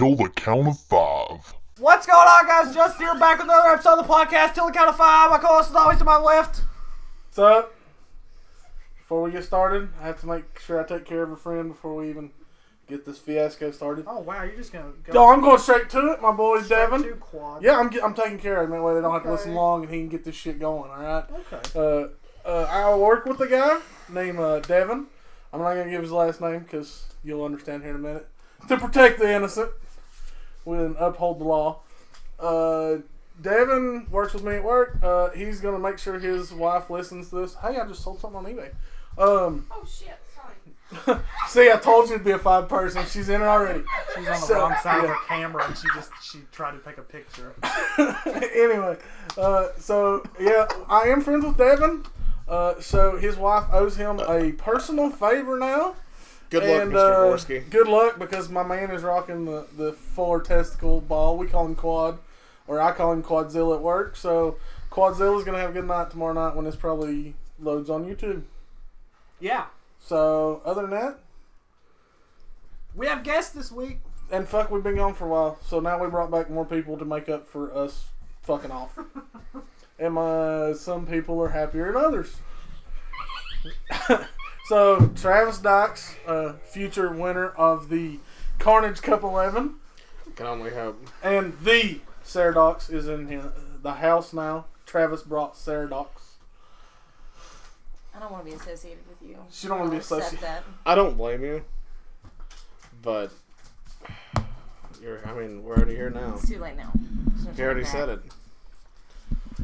Till the count of 5. What's going on, guys? Just here back with another episode of the podcast, Till the Count of 5. My co-host is always to my left. What's up? Before we get started, I have to make sure I take care of a friend before we even get this fiasco started. Oh, wow. You're just going to go... No, I'm going straight to it. My boy's Devin. to quad. Yeah, I'm taking care of him. That way they don't have to listen long and he can get this shit going, alright? Okay. I work with a guy named Devin. I'm not going to give his last name because you'll understand here in a minute. To protect the innocent and uphold the law. Devin works with me at work. He's going to make sure his wife listens to this. Hey, I just sold something on eBay. Oh shit, sorry. See, I told you it'd be a 5 person. She's in it already. She's on the wrong side of the camera and she tried to take a picture. Anyway, so yeah, I am friends with Devin. So his wife owes him a personal favor now. Good luck, Mr. Gorski. Good luck, because my man is rocking the 4 testicle ball. We call him Quad, or I call him Quadzilla at work. So Quadzilla's going to have a good night tomorrow night when this probably loads on YouTube. Yeah. So, other than that, we have guests this week. and fuck, we've been gone for a while. So now we brought back more people to make up for us fucking off. And some people are happier than others. So, Travis Dykes, future winner of the Carnage Cup 11. Can only hope. And the Saradox is in the house now. Travis brought Saradox. I don't want to be associated with you. She don't want to be associated. That. I don't blame you, but we're already here now. It's too late now. You already said it.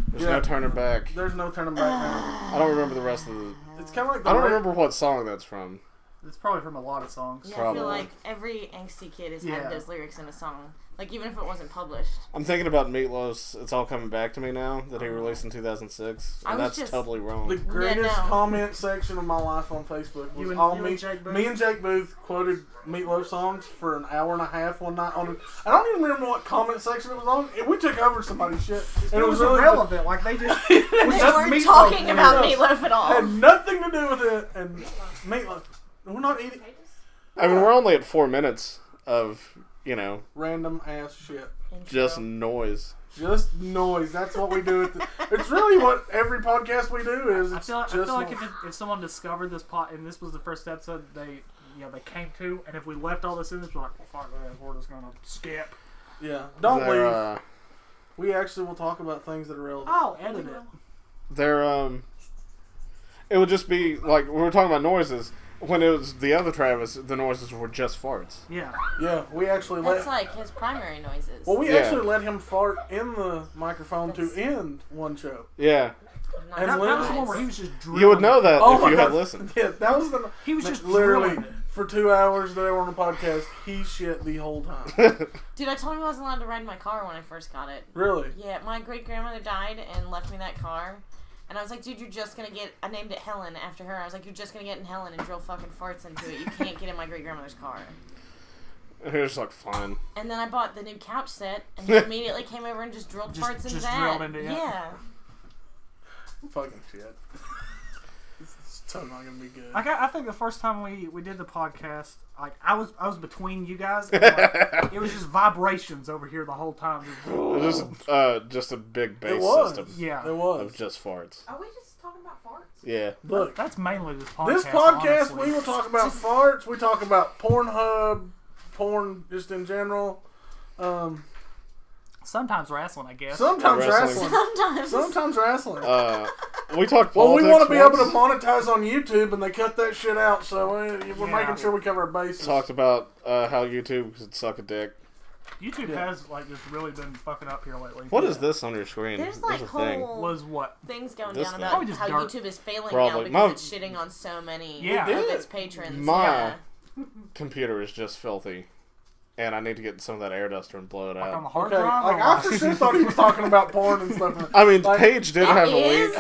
There's no turning back. There's no turning back now. I don't remember the rest of the... It's kind of like I don't remember what song that's from. It's probably from a lot of songs. Yeah, Probably. I feel like every angsty kid has had those lyrics in a song. Like, even if it wasn't published. I'm thinking about Meatloaf's It's All Coming Back to Me Now that he released in 2006. And that's totally wrong. The greatest comment section of my life on Facebook was all me. Me and Jake Booth quoted Meatloaf songs for an hour and a half one night. I don't even remember what comment section it was on. We took over somebody's shit. And it was really irrelevant. Like, they just... They weren't talking about Meatloaf at all. Had nothing to do with it. And Meatloaf. We're not eating... I mean, we're only at 4 minutes of, random ass shit. just noise. Just noise. That's what we do. It's really what every podcast we do is. I feel like if someone discovered this and this was the first episode they came to, and if we left all this in, it's like, well, fuck that, we're just gonna skip. Yeah, don't leave. We actually will talk about things that are relevant. I'll edit it. It would just be like we were talking about noises. When it was the other Travis, the noises were just farts. Yeah. Yeah, we actually That's like his primary noises. Well, we actually let him fart in the microphone to end one show. Yeah. And that was the one where he was just drilling. You would know that if you had listened. Yeah, that was He was just literally for 2 hours they were on the podcast. He shit the whole time. Dude, I told him I wasn't allowed to ride my car when I first got it. Really? Yeah, my great-grandmother died and left me that car. And I was like, dude, you're just going to get... I named it Helen after her. I was like, you're just going to get in Helen and drill fucking farts into it. You can't get in my great-grandmother's car. It was like, fine. And then I bought the new couch set, and he immediately came over and just drilled farts into that. Drilled into it. Yeah. Fucking shit. It's totally not going to be good. I think the first time we did the podcast, like I was between you guys, and like, it was just vibrations over here the whole time. It was just a big bass system. Yeah, it was. Of just farts. Are we just talking about farts? Yeah. Look, that's mainly this podcast. This podcast, honestly. we will talk about farts. We talk about Pornhub, porn just in general. Sometimes wrestling, I guess. Sometimes wrestling. Sometimes wrestling. We talked politics. Well, we want to be able once. to monetize on YouTube, and they cut that shit out, so we're making sure we cover our bases. Talked about how YouTube could suck a dick. YouTube has like just really been fucking up here lately. What is this on your screen? There's like whole was what things going this down thing. about just how dirt. YouTube is failing Probably. now because it's shitting on so many of its patrons. My computer is just filthy. And I need to get some of that air duster and blow it on the out. hard Okay, drive. like I for sure thought he was talking about porn and stuff. I mean, like, Paige did have a leak.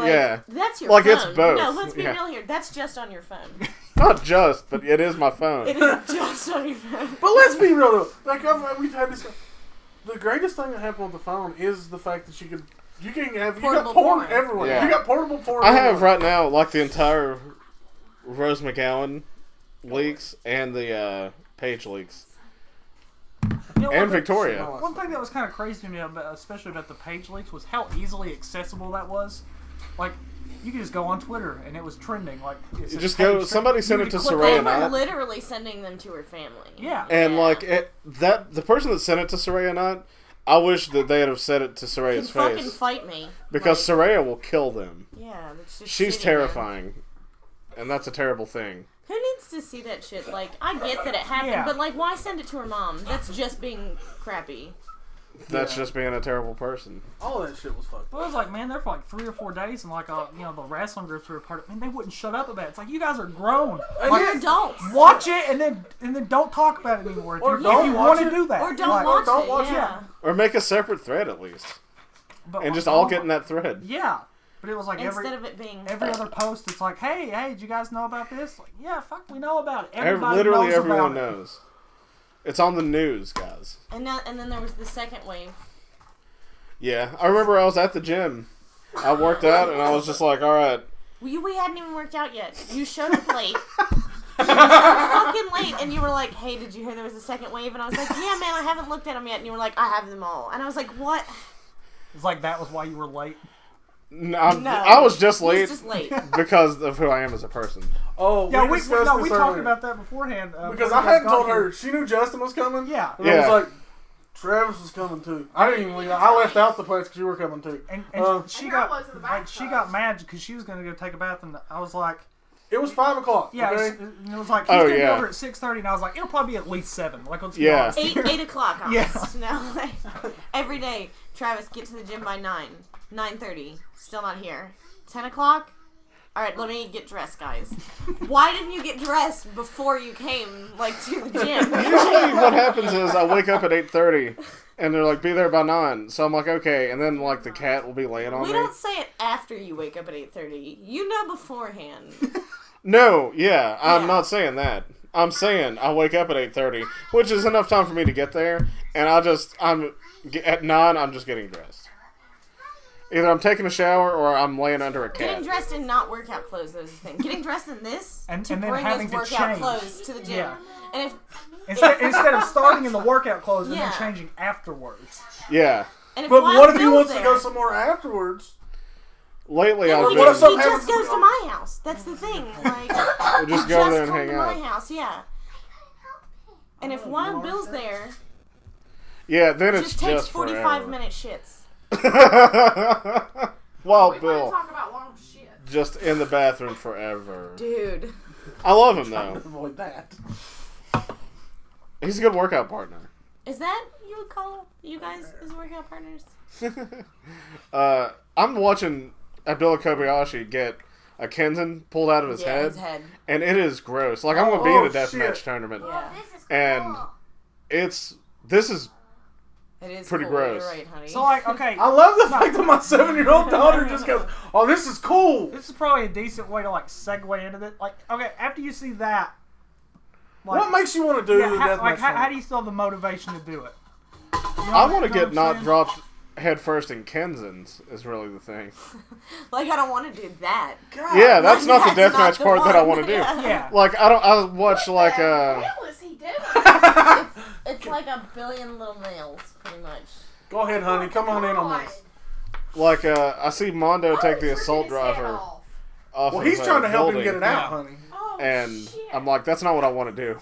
Yeah. That's your Like, phone. it's both. No, let's be Yeah. real here. That's just on your phone. Not just, but it is my phone. It is just on your phone. But let's be real though. Like we've had this. The greatest thing that happened with the phone is the fact that you got porn everywhere. Yeah. You got portable porn. I have right now like the entire Rose McGowan leaks and the Paige leaks. And Victoria. One thing that was kind of crazy to me, especially about the page leaks, was how easily accessible that was. Like, you could just go on Twitter and it was trending. Like, you just go. Somebody sent it to Saraya They were Knott. literally sending them to her family. Yeah. And like the person that sent it to Saraya Knott, I wish that they had said it to Soraya's You fucking face. fight me. Because Saraya will kill them. Yeah, that's just She's shitty, terrifying. Man. And that's a terrible thing. Who needs to see that shit? Like, I get that it happened, but like, why send it to her mom? That's just being crappy. That's just being a terrible person. All that shit was fucked. Well, it was like, man, they're for like 3 or 4 days, and like, the wrestling groups were a part of it. Man, they wouldn't shut up about it. It's like, you guys are grown. Like, You're adults. Watch it and then don't talk about it anymore. Or if don't you watch want to it. do that. Or don't Like, watch it. Yeah. Or make a separate thread at least. But And just like, all get in that thread. Yeah. But it was like Instead of it being every other post, it's like, hey, did you guys know about this? Like, yeah, fuck, we know about it. Literally knows everyone about knows. It's on the news, guys. And then there was the second wave. Yeah, I remember I was at the gym. I worked out and I was just like, all right. We hadn't even worked out yet. You showed up late. You showed up fucking late, and you were like, hey, did you hear there was a second wave? And I was like, yeah, man, I haven't looked at them yet. And you were like, I have them all. And I was like, what? It's like that was why you were late. No, No. I was just He was late, just late. because of who I am as a person. Oh, Yeah, we discussed this talked earlier. about that beforehand. Because before I you guys hadn't got told here. her. She knew Justin was coming. Yeah. And I was like, Travis was coming too. I didn't even leave. I left out the place because you were coming too. And she And got I was in the like, she got mad because she was going to go take a bath, and I was like, It was 5 o'clock. yeah, Okay? it was like, he's Oh, going to be yeah. over at 6:30, and I was like, it'll probably be at least 7. Like, let's be Yeah. honest. 8 o'clock on Yeah. us. No, like, every day, Travis, get to the gym by 9. 9:30. Still not here. 10 o'clock? Alright, let me get dressed, guys. Why didn't you get dressed before you came, like, to the gym? Usually what happens is I wake up at 8:30 and they're like, be there by 9. So I'm like, okay. And then like the cat will be laying on We me. don't say it after you wake up at 8:30. You know beforehand. No, yeah, I'm Yeah. not saying that. I'm saying I wake up at 8:30, which is enough time for me to get there. And at 9, I'm just getting dressed. Either I'm taking a shower or I'm laying under a Getting cat. dressed in not workout clothes is the thing. Getting dressed in this And to then bring having those to workout change. clothes to the gym. Yeah. And if Instead of starting in the workout clothes and Yeah. then changing afterwards. Yeah. But Wild what if he Bill's wants to there, go somewhere afterwards? Lately then I've he, What if been... something he happens just to goes me? to my house. That's the thing. Like, We'll just he go there and come hang to out. my house, yeah. And if Wild Bill's there, Yeah, then it's just takes just 45 forever. minute shits. Wild We want Bill. to talk about long shit. Just in the bathroom forever. Dude. I love him Trying to though. avoid that. He's a good workout partner. Is that you would call you guys as workout partners? I'm watching Abdullah Kobayashi get a Kenzan pulled out of his head, his head. and it is gross. Like I'm gonna be in a Oh, deathmatch shit. tournament, Yeah. and this is It is pretty cool. gross. You're right, honey. So, like, okay, I love the fact that my 7-year-old daughter just goes, "Oh, this is cool." this is probably a decent way to, like, segue into it. Like, okay, after you see that, like, What makes you want to do the deathmatch? how do you still have the motivation to do it? I want to You know get what I'm not saying? dropped head first in Kenzans is really the thing. Like, I don't want to do that. Yeah, that's not the That's not deathmatch the part that I one. want to do. Yeah. Yeah. Like I watch like What the hell is he doing? It's like a billion little nails, pretty much. Go ahead, honey. Come on in on this. like I see Mondo take the assault driver off. Well, of he's trying to help him building, get it out, Yeah. honey. Oh, and shit. I'm like, that's not what I want to do.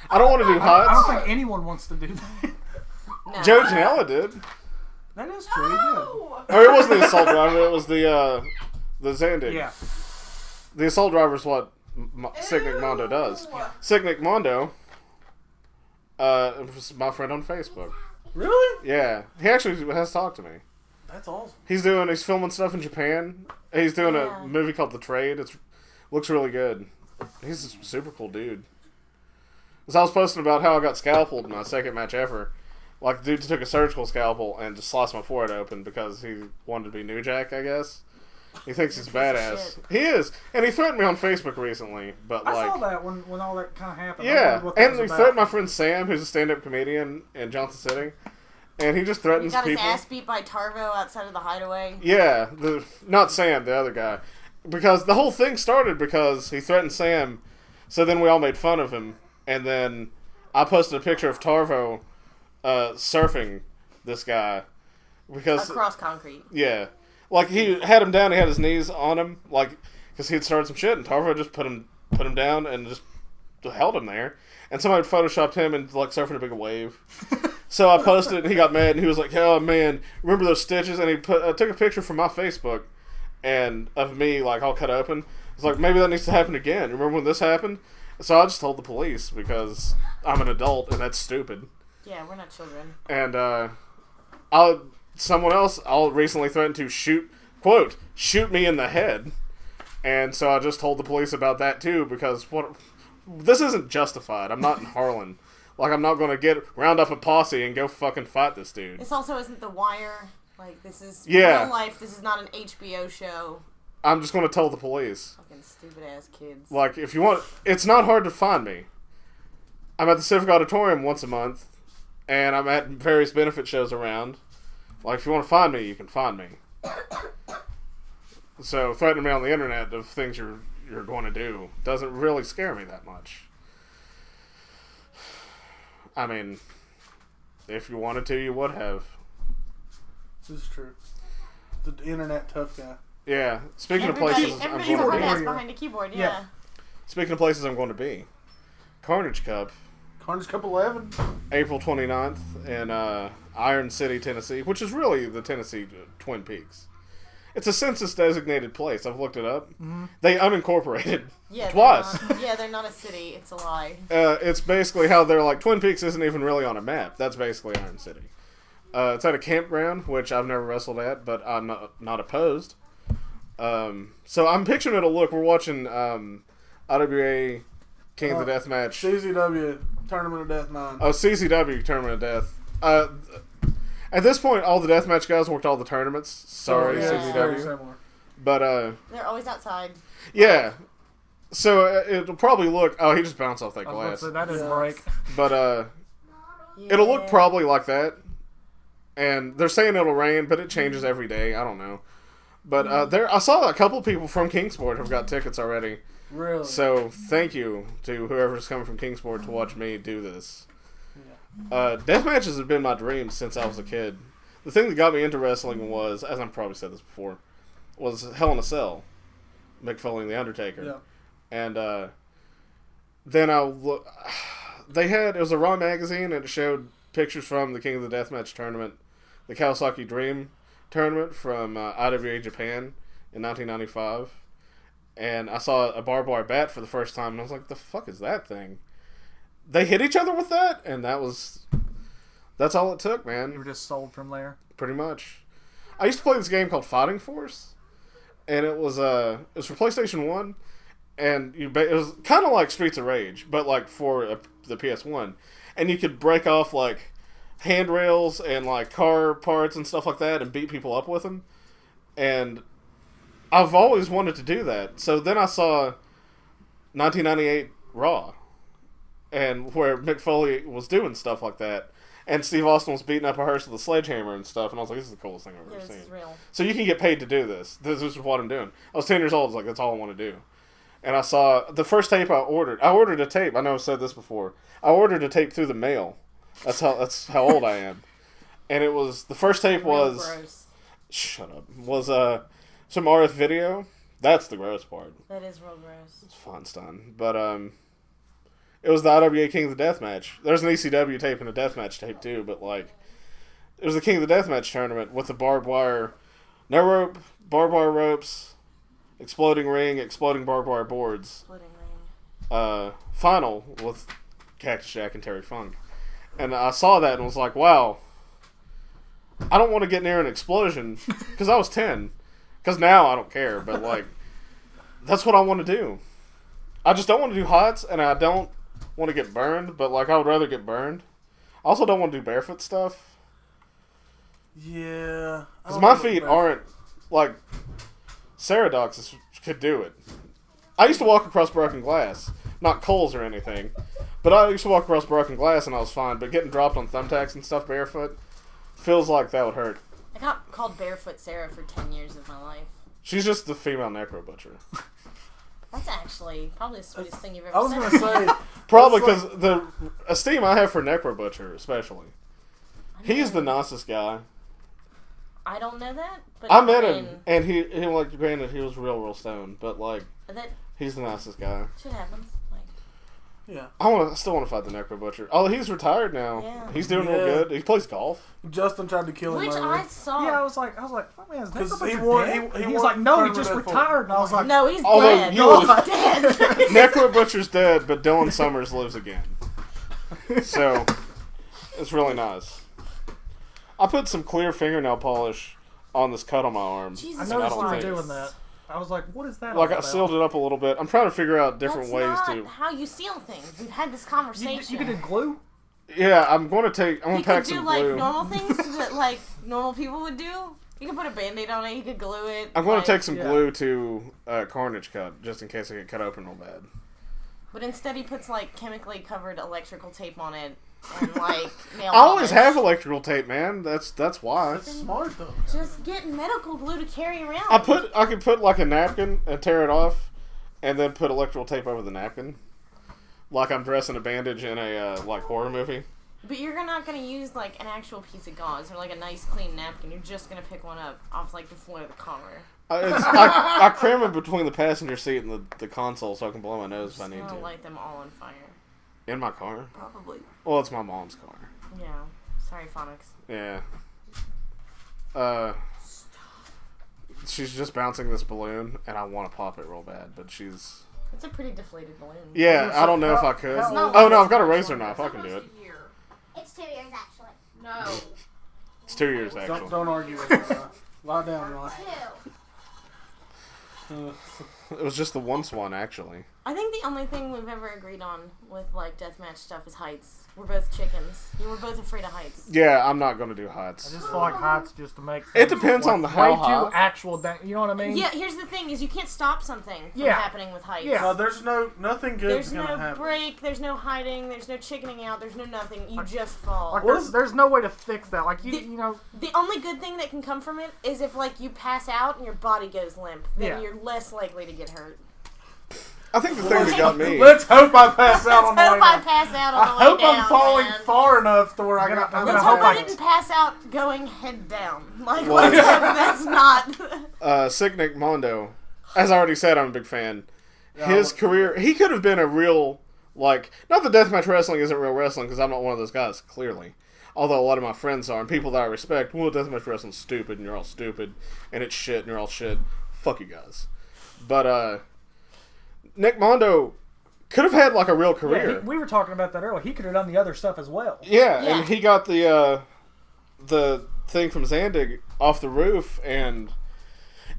I don't want to do I don't huts. think anyone wants to do that. No. Joe Janela did. That is true. He did. No. Or it wasn't the assault driver. It was the Zandig. Yeah. The assault driver is what Sick Nick Mondo does. Ew. Sick Nick Mondo, was my friend on Facebook. Really? Yeah, he actually has talked to me. That's awesome. He's filming stuff in Japan. He's doing Yeah. a movie called The Trade. Looks really good. He's a super cool dude. As I was posting about how I got scalpeled in my second match ever. Like, the dude took a surgical scalpel and just sliced my forehead open because he wanted to be New Jack, I guess. He thinks he's badass. shit. He is. And he threatened me on Facebook recently. But, I like, saw that when all that kind of happened. I yeah. wondered what that And was he about. threatened my friend Sam, who's a stand-up comedian in Johnson City. And he just He threatens got his people. ass beat by Tarvo outside of the hideaway. Yeah, not Sam, the other guy. Because the whole thing started because he threatened Sam, so then we all made fun of him, and then I posted a picture of Tarvo surfing this guy because across concrete. Yeah, like he had him down. He had his knees on him, like because he had started some shit, and Tarvo just put him down and just held him there. And somebody photoshopped him and like surfing a big wave. So I posted it, and he got mad, and he was like, "Oh man, remember those stitches?" And he took a picture from my Facebook and of me like all cut open. It's like, maybe that needs to happen again. Remember when this happened? So I just told the police because I'm an adult and that's stupid. Yeah, we're not children. And someone else recently threatened to shoot me in the head. And so I just told the police about that too because this isn't justified. I'm not in Harlan. Like, I'm not going to round up a posse and go fucking fight this dude. This also isn't The Wire. Like, this is real life. This is not an HBO show. I'm just going to tell the police. Fucking stupid ass kids. Like, if you want, it's not hard to find me. I'm at the Civic Auditorium once a month, and I'm at various benefit shows around. Like, if you want to find me, you can find me. So, threatening me on the internet of things you're going to do doesn't really scare me that much. I mean, if you wanted to, you would have. This is true. The internet tough guy. Yeah. Speaking of places I'm everybody's going a to hard be. ass behind a keyboard, yeah. Speaking of places I'm going to be. Carnage Cup. Carnage Cup 11. April 29th in Iron City, Tennessee, which is really the Tennessee Twin Peaks. It's a census-designated place. I've looked it up. Mm-hmm. They unincorporated twice. They're not a city. It's a lie. It's basically how they're like, Twin Peaks isn't even really on a map. That's basically Iron City. It's at a campground, which I've never wrestled at, but I'm not opposed. So I'm picturing it'll look. We're watching IWA King of the Deathmatch. CZW Tournament of Death 9. Oh, CZW Tournament of Death. At this point, all the deathmatch guys worked all the tournaments. Sorry, CZW. But they're always outside. Yeah. So it'll probably look. Oh, he just bounced off that glass. So that didn't break. But it'll look probably like that. And they're saying it'll rain, but it changes every day. I don't know. But I saw a couple people from Kingsport have got tickets already. Really? So thank you to whoever's coming from Kingsport to watch me do this. Deathmatches have been my dream since I was a kid. The thing that got me into wrestling was, as I've probably said this before, was Hell in a Cell. Mick Foley and The Undertaker. Yeah. And then it was a Raw magazine, and it showed pictures from the King of the Deathmatch tournament, the Kawasaki Dream tournament from IWA Japan in 1995. And I saw a barbed wire bat for the first time, and I was like, the fuck is that thing? They hit each other with that, and that's all it took, man. You were just sold from there? Pretty much. I used to play this game called Fighting Force, and it was for PlayStation 1, and it was kind of like Streets of Rage, but like for the PS1. And you could break off like handrails and like car parts and stuff like that and beat people up with them. And I've always wanted to do that. So then I saw 1998 Raw, and where Mick Foley was doing stuff like that, and Steve Austin was beating up a hearse with a sledgehammer and stuff, and I was like, this is the coolest thing I've ever seen. This is real. So you can get paid to do this. This is what I'm doing. I was 10 years old. I was like, that's all I want to do. And I saw the first tape I ordered a tape. I know I've said this before. I ordered a tape through the mail. That's how old I am. And it was, the first tape was, gross. Shut up, was some RF video. That's the gross part. That is real gross. It's Feinstein. But it was the IWA King of the Deathmatch. There's an ECW tape and a Deathmatch tape too, but like, it was the King of the Deathmatch tournament with the barbed wire, no rope, barbed wire ropes, exploding ring, exploding barbed wire boards. Splitting ring. Final with Cactus Jack and Terry Funk. And I saw that and was like, wow, I don't want to get near an explosion, because I was 10. Because now I don't care, but like, that's what I want to do. I just don't want to do hots, and I don't want to get burned, but like, I would rather get burned. I also don't want to do barefoot stuff. Yeah. Because my feet aren't, like, Saradox could do it. I used to walk across broken glass. Not coals or anything. But I used to walk across broken glass and I was fine. But getting dropped on thumbtacks and stuff barefoot feels like that would hurt. I got called Barefoot Sarah for 10 years of my life. She's just the female necro butcher. That's actually probably the sweetest thing you've I ever was said. going to say... Probably because the esteem I have for necro butcher, especially, He's the nicest guy. I don't know that, but I met him, and he like, granted, he was real stoned, but like, that he's the nicest guy. shit happens. Like, Yeah. I still want to fight the Necro Butcher. Oh, he's retired now. Yeah. He's doing real good. He plays golf. Justin tried to kill him which earlier. I saw. Yeah, I was like, fuck man, is that 'Cause he Butcher won- dead? he He was won like, no, he tournament just at full. retired. And I was like, No, he's Although dead. you was- Dead. Necro Butcher's dead, but Dylan Summers lives again. So, it's really nice. I put some clear fingernail polish on this cut on my arm. Jesus I and noticed you were think- doing that. I was like, what is that? Like, all I about? sealed it up a little bit. I'm trying to figure out different That's ways not to... how you seal things. We've had this You, conversation. you could do glue. Yeah, I'm going to You pack could do some like glue. normal things that like normal people would do. You could put a band-aid on it. You could glue it. I'm going like- to take some Yeah. glue to Carnage Cut, just in case I get cut open real bad. But instead, he puts like chemically covered electrical tape on it and like nail. I always polish. have electrical tape, man. That's why. Smart though. Just get medical glue to carry around. I could put like a napkin and tear it off, and then put electrical tape over the napkin, like I'm dressing a bandage in a like horror movie. But you're not gonna use like an actual piece of gauze or like a nice clean napkin. You're just gonna pick one up off like the floor of the car. I cram it between the passenger seat and the console so I can blow my nose if I need Just to. gonna light them all on fire. In my car? Probably. Well, it's my mom's car. Yeah. Sorry, Phonics. Yeah. She's just bouncing this balloon, and I want to pop it real bad, but she's... It's a pretty deflated balloon. Yeah, I don't know if I could. how- Oh, no, I've got a razor knife. I can do it. It's 2 years actually. No. It's 2 years, actually. Don't argue with me. Lie down, Ryan. 2. It was just the once one, actually. I think the only thing we've ever agreed on with like deathmatch stuff is heights. We're both chickens. You were both afraid of heights. Yeah, I'm not going to do I heights. just feel like heights just to make. It things, depends like, on the how way high. too actual. You know what I mean? Yeah, here's the thing: is you can't stop something from Yeah. happening with heights. Yeah. No, there's nothing good's There's gonna no happen. break. There's no hiding. There's no chickening out. There's no nothing. You just fall. Like What there's no way to fix that. Like you, The- you know. The only good thing that can come from it is if like you pass out and your body goes limp. Then Yeah. you're less likely to get hurt. I think the thing that got me... Let's hope I pass out on Let's the way hope I down. pass out on I the way hope down. I'm falling man. far enough to where I I'm got gonna- time Let's to hope I hold didn't pass out going head down. Like, Well- let's hope that's not. Sick Nick Mondo, as I already said, I'm a big fan. Yeah, His career, he could have been a real, like, not that deathmatch wrestling isn't real wrestling, because I'm not one of those guys, clearly. Although a lot of my friends are, and people that I respect, well, deathmatch wrestling's stupid, and you're all stupid, and it's shit, and you're all shit. Fuck you guys. But, Nick Mondo could have had, like, a real Yeah, career. we were talking about that earlier. He could have done the other stuff as well. Yeah, Yeah. and he got the thing from Zandig off the roof, and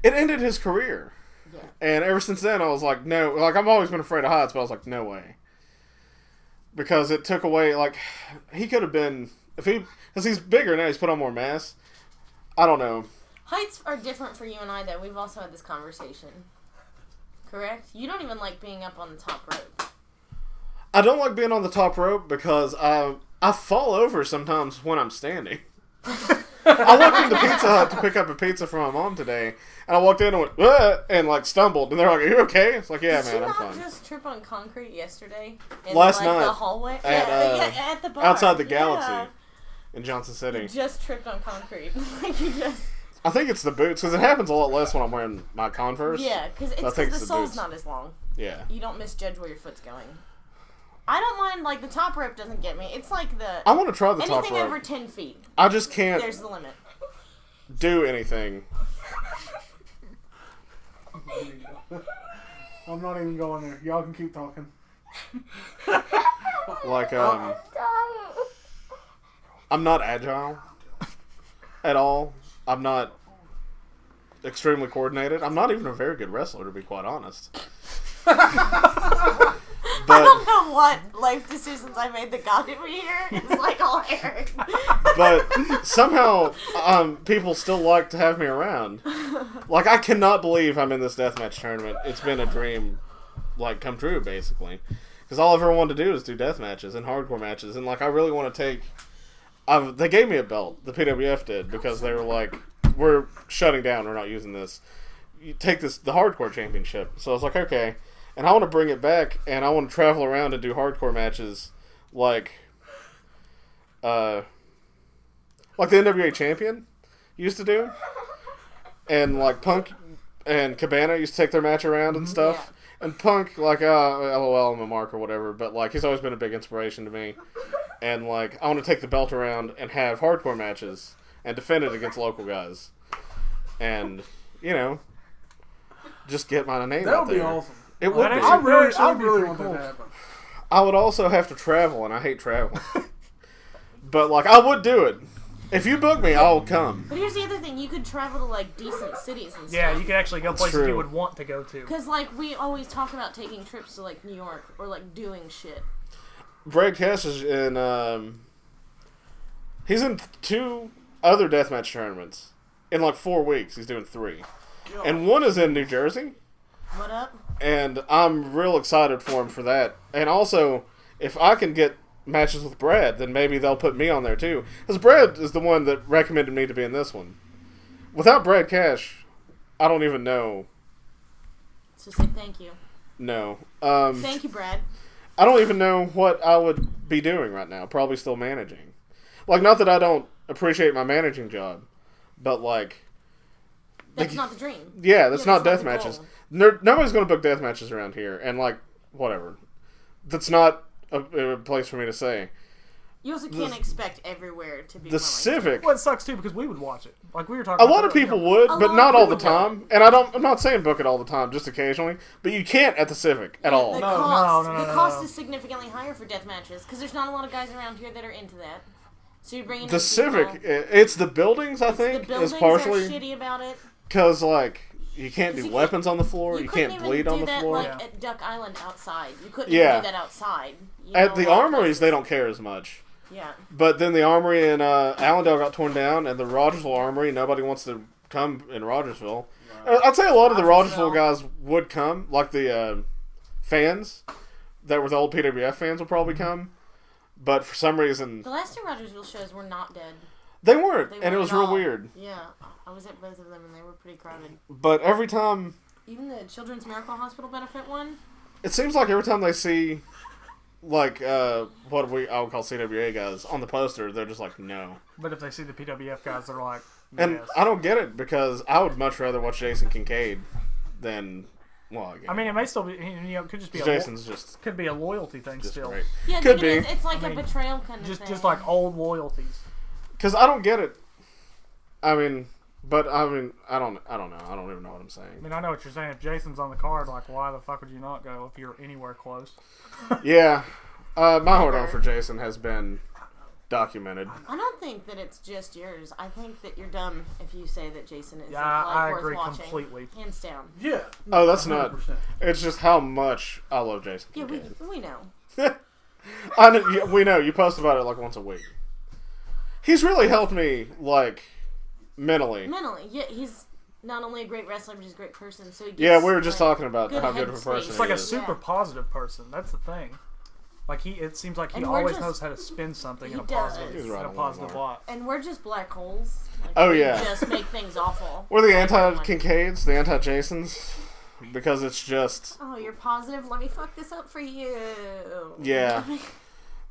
it ended his career. Yeah. And ever since then, I was like, no. Like, I've always been afraid of heights, but I was like, no way. Because it took away, like, he could have been, because he's bigger now, he's put on more mass. I don't know. Heights are different for you and I, though. We've also had this conversation. Correct? You don't even like being up on the top rope. I don't like being on the top rope because I fall over sometimes when I'm standing. I walked into Pizza Hut to pick up a pizza from my mom today, and I walked in and went, "Ugh," and like stumbled, and they're like, "Are you okay?" It's like, "Yeah, Did man, you I'm not fine." just trip on concrete yesterday? In, Last like, night the hallway? at, yeah, at the bar. outside the Yeah. Galaxy in Johnson You City. just tripped on concrete. Like, you just... I think it's the boots because it happens a lot less when I'm wearing my Converse. Yeah, because I it's think because it's the the sole's boots. not as long. Yeah. You don't misjudge where your foot's going. I don't mind, like, the top rope doesn't get me. It's like the... I want to try the top anything rope. over 10 feet, I just can't there's the limit. do anything. I'm not even going there. Y'all can keep talking. Like, I'm not agile at all. I'm not extremely coordinated. I'm not even a very good wrestler, to be quite honest. I But don't know what life decisions I made that got me here. It's like all Eric. but somehow people still like to have me around. Like, I cannot believe I'm in this deathmatch tournament. It's been a dream, like, come true, basically. Because all I've ever wanted to do is do death matches and hardcore matches. And, like, I really want to take... they gave me a belt. The PWF did. Because they were like, we're shutting down. We're not using this. You take the hardcore championship. So I was like, okay. And I want to bring it back. And I want to travel around and do hardcore matches. Like... like the NWA champion used to do, and like Punk and Cabana used to take their match around and stuff. Yeah. And Punk, like, LOL, I'm a mark or whatever, but like he's always been a big inspiration to me. And like I want to take the belt around and have hardcore matches and defend it against local guys, and just get my name that out there. That would be awesome. It would be. I really want that to happen. I would also have to travel, and I hate traveling. But like I would do it. If you book me, I'll come. But here's the other thing: you could travel to like decent cities and stuff. Yeah, you could actually go places you would want to go to. Because like we always talk about taking trips to like New York or like doing shit. Brad Cass is in. He's in 2 other deathmatch tournaments in like 4 weeks. He's doing 3, and one is in New Jersey. What up? And I'm real excited for him for that. And also, if I can get matches with Brad, then maybe they'll put me on there too. Because Brad is the one that recommended me to be in this one. Without Brad Cash, I don't even know. So say thank you. No. Thank you, Brad. I don't even know what I would be doing right now. Probably still managing. Like, not that I don't appreciate my managing job, but like... That's not the dream. Yeah, that's not death the matches. goal. Nobody's going to book death matches around here, and like, whatever. That's not a place for me to say. You also can't expect everywhere to be the Civic. Well, it sucks too because we would watch it. Like we were talking. A lot of people would, but not all the time. And I'm not saying book it all the time, just occasionally. But you can't at the Civic at all. The No, cost is significantly higher for death matches because there's not a lot of guys around here that are into that. So you're bringing the Civic. It's the buildings. I think the buildings is partially are shitty about it. Because like you can't do weapons on the floor. You can't bleed on the floor. Like at Duck Island outside. You couldn't even do that outside. At the armories, they don't care as much. Yeah. But then the armory in Allendale got torn down, and the Rogersville armory, nobody wants to come in Rogersville. Right. I'd say a lot of the Rogersville guys would come, like the fans that were the old PWF fans would probably come. But for some reason... The last 2 Rogersville shows were not dead. They weren't, and it was real weird. Yeah, I was at both of them, and they were pretty crowded. But every time... Even the Children's Miracle Hospital benefit one? It seems like every time they see... Like, what I would call CWA guys on the poster, they're just like, no. But if they see the PWF guys, they're like, yes. And I don't get it, because I would much rather watch Jason Kincaid than, well, I mean, it may still be, it could just be could be a loyalty thing still. Great. Yeah, could be. It's like a betrayal kind of thing. Just like old loyalties. Because I don't get it. I mean, I don't know. I don't even know what I'm saying. I mean, I know what you're saying. If Jason's on the card, like, why the fuck would you not go if you're anywhere close? Yeah. My hold on for Jason has been documented. I don't think that it's just yours. I think that you're dumb if you say that Jason is I worth agree watching. completely. Hands down. Yeah. Oh, that's 100%. Not. 100%. It's just how much I love Jason. Yeah, we know. We know. You post about it like once a week. He's really helped me, like, mentally. Yeah. He's not only a great wrestler, but he's a great person. So we were just talking about how good of a person He's like he a super positive person. That's the thing. Like it seems like he always knows how to spin something in a positive light. And we're just black holes. Like, we just make things awful. We're the anti-Kincaids, the anti-Jasons, because it's just... Oh, you're positive? Let me fuck this up for you. Yeah.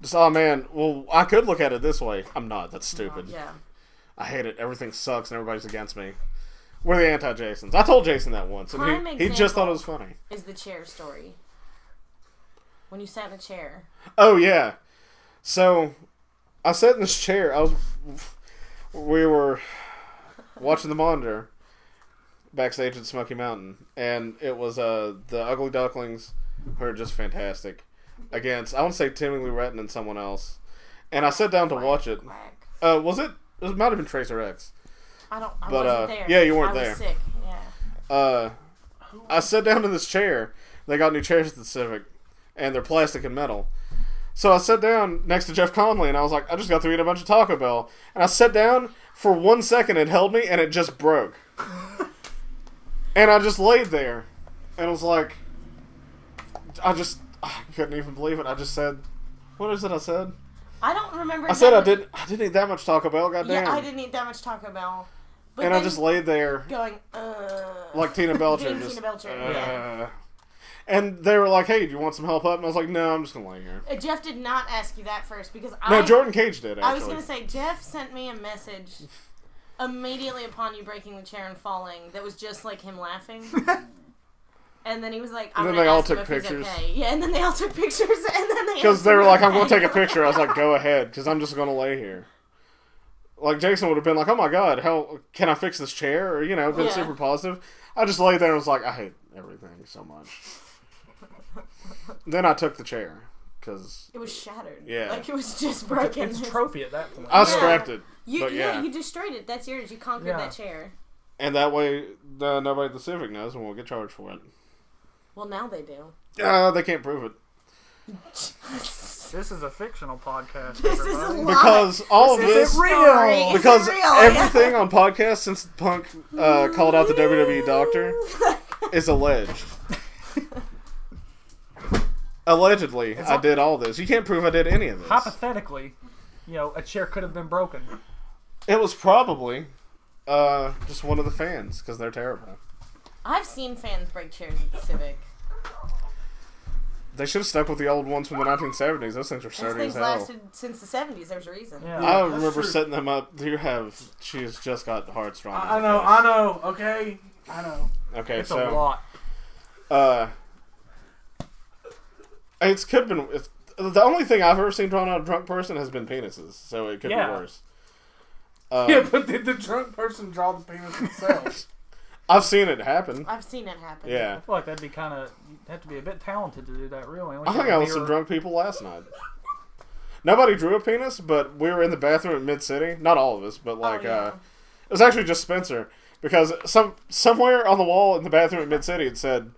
Just, oh man, well, I could look at it this way. I'm not. That's stupid. Yeah. I hate it. Everything sucks and everybody's against me. We're the anti-Jasons. I told Jason that once, and he just thought it was funny. Is the chair story. When you sat in a chair. Oh, yeah. So, I sat in this chair. We were watching the monitor backstage at Smoky Mountain, and it was the Ugly Ducklings, who are just fantastic, against, I want to say, Timmy Lee Retton and someone else. And I sat down to watch it. Was it? It might have been Tracer X. I wasn't there. Yeah, you weren't there. I was sick, yeah. I sat down in this chair. They got new chairs at the Civic, and they're plastic and metal. So I sat down next to Jeff Conley, and I was like, I just got through eating a bunch of Taco Bell. And I sat down for 1 second, it held me, and it just broke. And I just laid there. And it was like, I couldn't even believe it. I just said, what is it I said? I don't remember. I said I didn't eat that much Taco Bell, goddamn. Yeah, I didn't eat that much Taco Bell. But and I just laid there. Going, like Tina Belcher. Tina Belcher, yeah. And they were like, "Hey, do you want some help up?" And I was like, "No, I'm just gonna lay here." Jeff did not ask you that first because No, Jordan Cage did. Actually, I was gonna say Jeff sent me a message immediately upon you breaking the chair and falling that was just like him laughing. And then he was like, "I'm and then gonna they all ask him took if he's pictures. okay." Yeah, and then they all took pictures, and then they Because they were like, "I'm gonna take a picture." I was like, "Go ahead," because I'm just gonna lay here. Like Jason would have been like, "Oh my god, how can I fix this chair?" Or been super positive. I just laid there and was like, "I hate everything so much." Then I took the chair because it was shattered. Yeah, like it was just broken. It's a trophy at that point. I scrapped it. You destroyed it. That's yours. You conquered that chair. And that way, nobody at the Civic knows, and we'll get charged for it. Well, now they do. They can't prove it. This is a fictional podcast. This is a lie. Because all of this, real. because everything on podcasts since Punk called out the WWE doctor is alleged. Allegedly, I did all this. You can't prove I did any of this. Hypothetically, a chair could have been broken. It was probably just one of the fans because they're terrible. I've seen fans break chairs at the Civic. They should have stuck with the old ones from the 1970s. Those things are sturdy as hell. Those things lasted since the 70s. There's a reason. Yeah. I remember setting them up. She's just got hard strong. I know. Okay, I know. Okay, It's a lot. It's could have been. The only thing I've ever seen drawn on a drunk person has been penises, so it could be worse. Yeah, but did the drunk person draw the penis themselves? I've seen it happen. I've seen it happen. Yeah. I feel like that'd be kind of. You'd have to be a bit talented to do that, really. I hung out with some drunk people last night. Nobody drew a penis, but we were in the bathroom at Mid-City. Not all of us, but it was actually just Spencer. Because somewhere on the wall in the bathroom at Mid-City it said,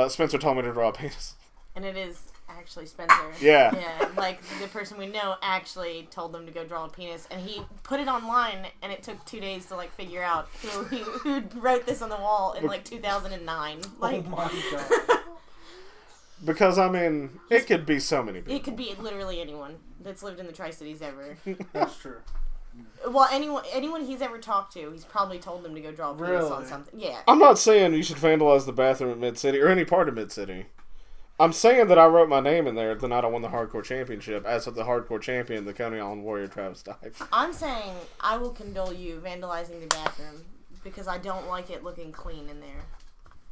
Spencer told me to draw a penis. And it is actually Spencer. Yeah. Yeah, like the person we know actually told them to go draw a penis, and he put it online, and it took 2 days to figure out who wrote this on the wall in 2009. Oh my god. Because it could be so many people. It could be literally anyone that's lived in the Tri-Cities ever. That's true. Well, anyone he's ever talked to, he's probably told them to go draw a penis on something. Yeah. I'm not saying you should vandalize the bathroom at Mid-City or any part of Mid-City. I'm saying that I wrote my name in there the night I won the Hardcore Championship as the Hardcore Champion, the Coney Island Warrior Travis Dykes. I'm saying I will condole you vandalizing the bathroom because I don't like it looking clean in there.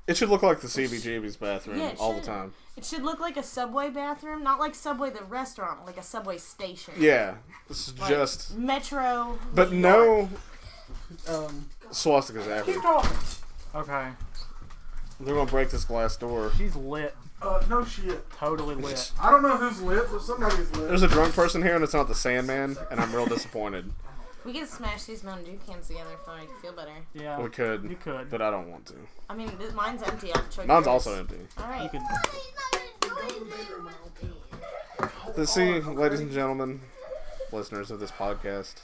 It should look like the CBGB's bathroom all the time. It should look like a Subway bathroom, not like Subway the restaurant, like a Subway station. Yeah, this is just Metro. But no swastikas ever. Keep talking. Okay. They're gonna break this glass door. She's lit. No shit. Totally lit. I don't know who's lit, but somebody's lit. There's a drunk person here, and it's not the Sandman, and I'm real disappointed. We could smash these Mountain Dew cans together if I feel better. Yeah. We could. You could. But I don't want to. I mean, mine's empty. I'll chug Mine's yours. also empty. Alright. See, ladies and gentlemen, listeners of this podcast,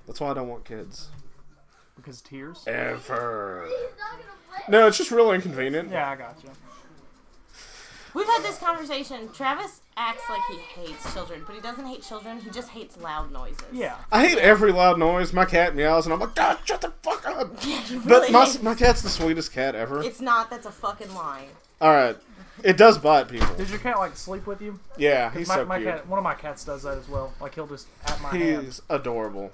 that's why I don't want kids. Because tears? Ever. No, it's just real inconvenient. Yeah, I got you. We've had this conversation. Travis acts like he hates children, but he doesn't hate children. He just hates loud noises. Yeah. I hate every loud noise. My cat meows, and I'm like, God, shut the fuck up. Really But my cat's the sweetest cat ever. It's not. That's a fucking lie. Alright. It does bite people. Did your cat sleep with you? Yeah, he's so my cute. cat, one of my cats does that as well. He'll just at my hand. He's adorable.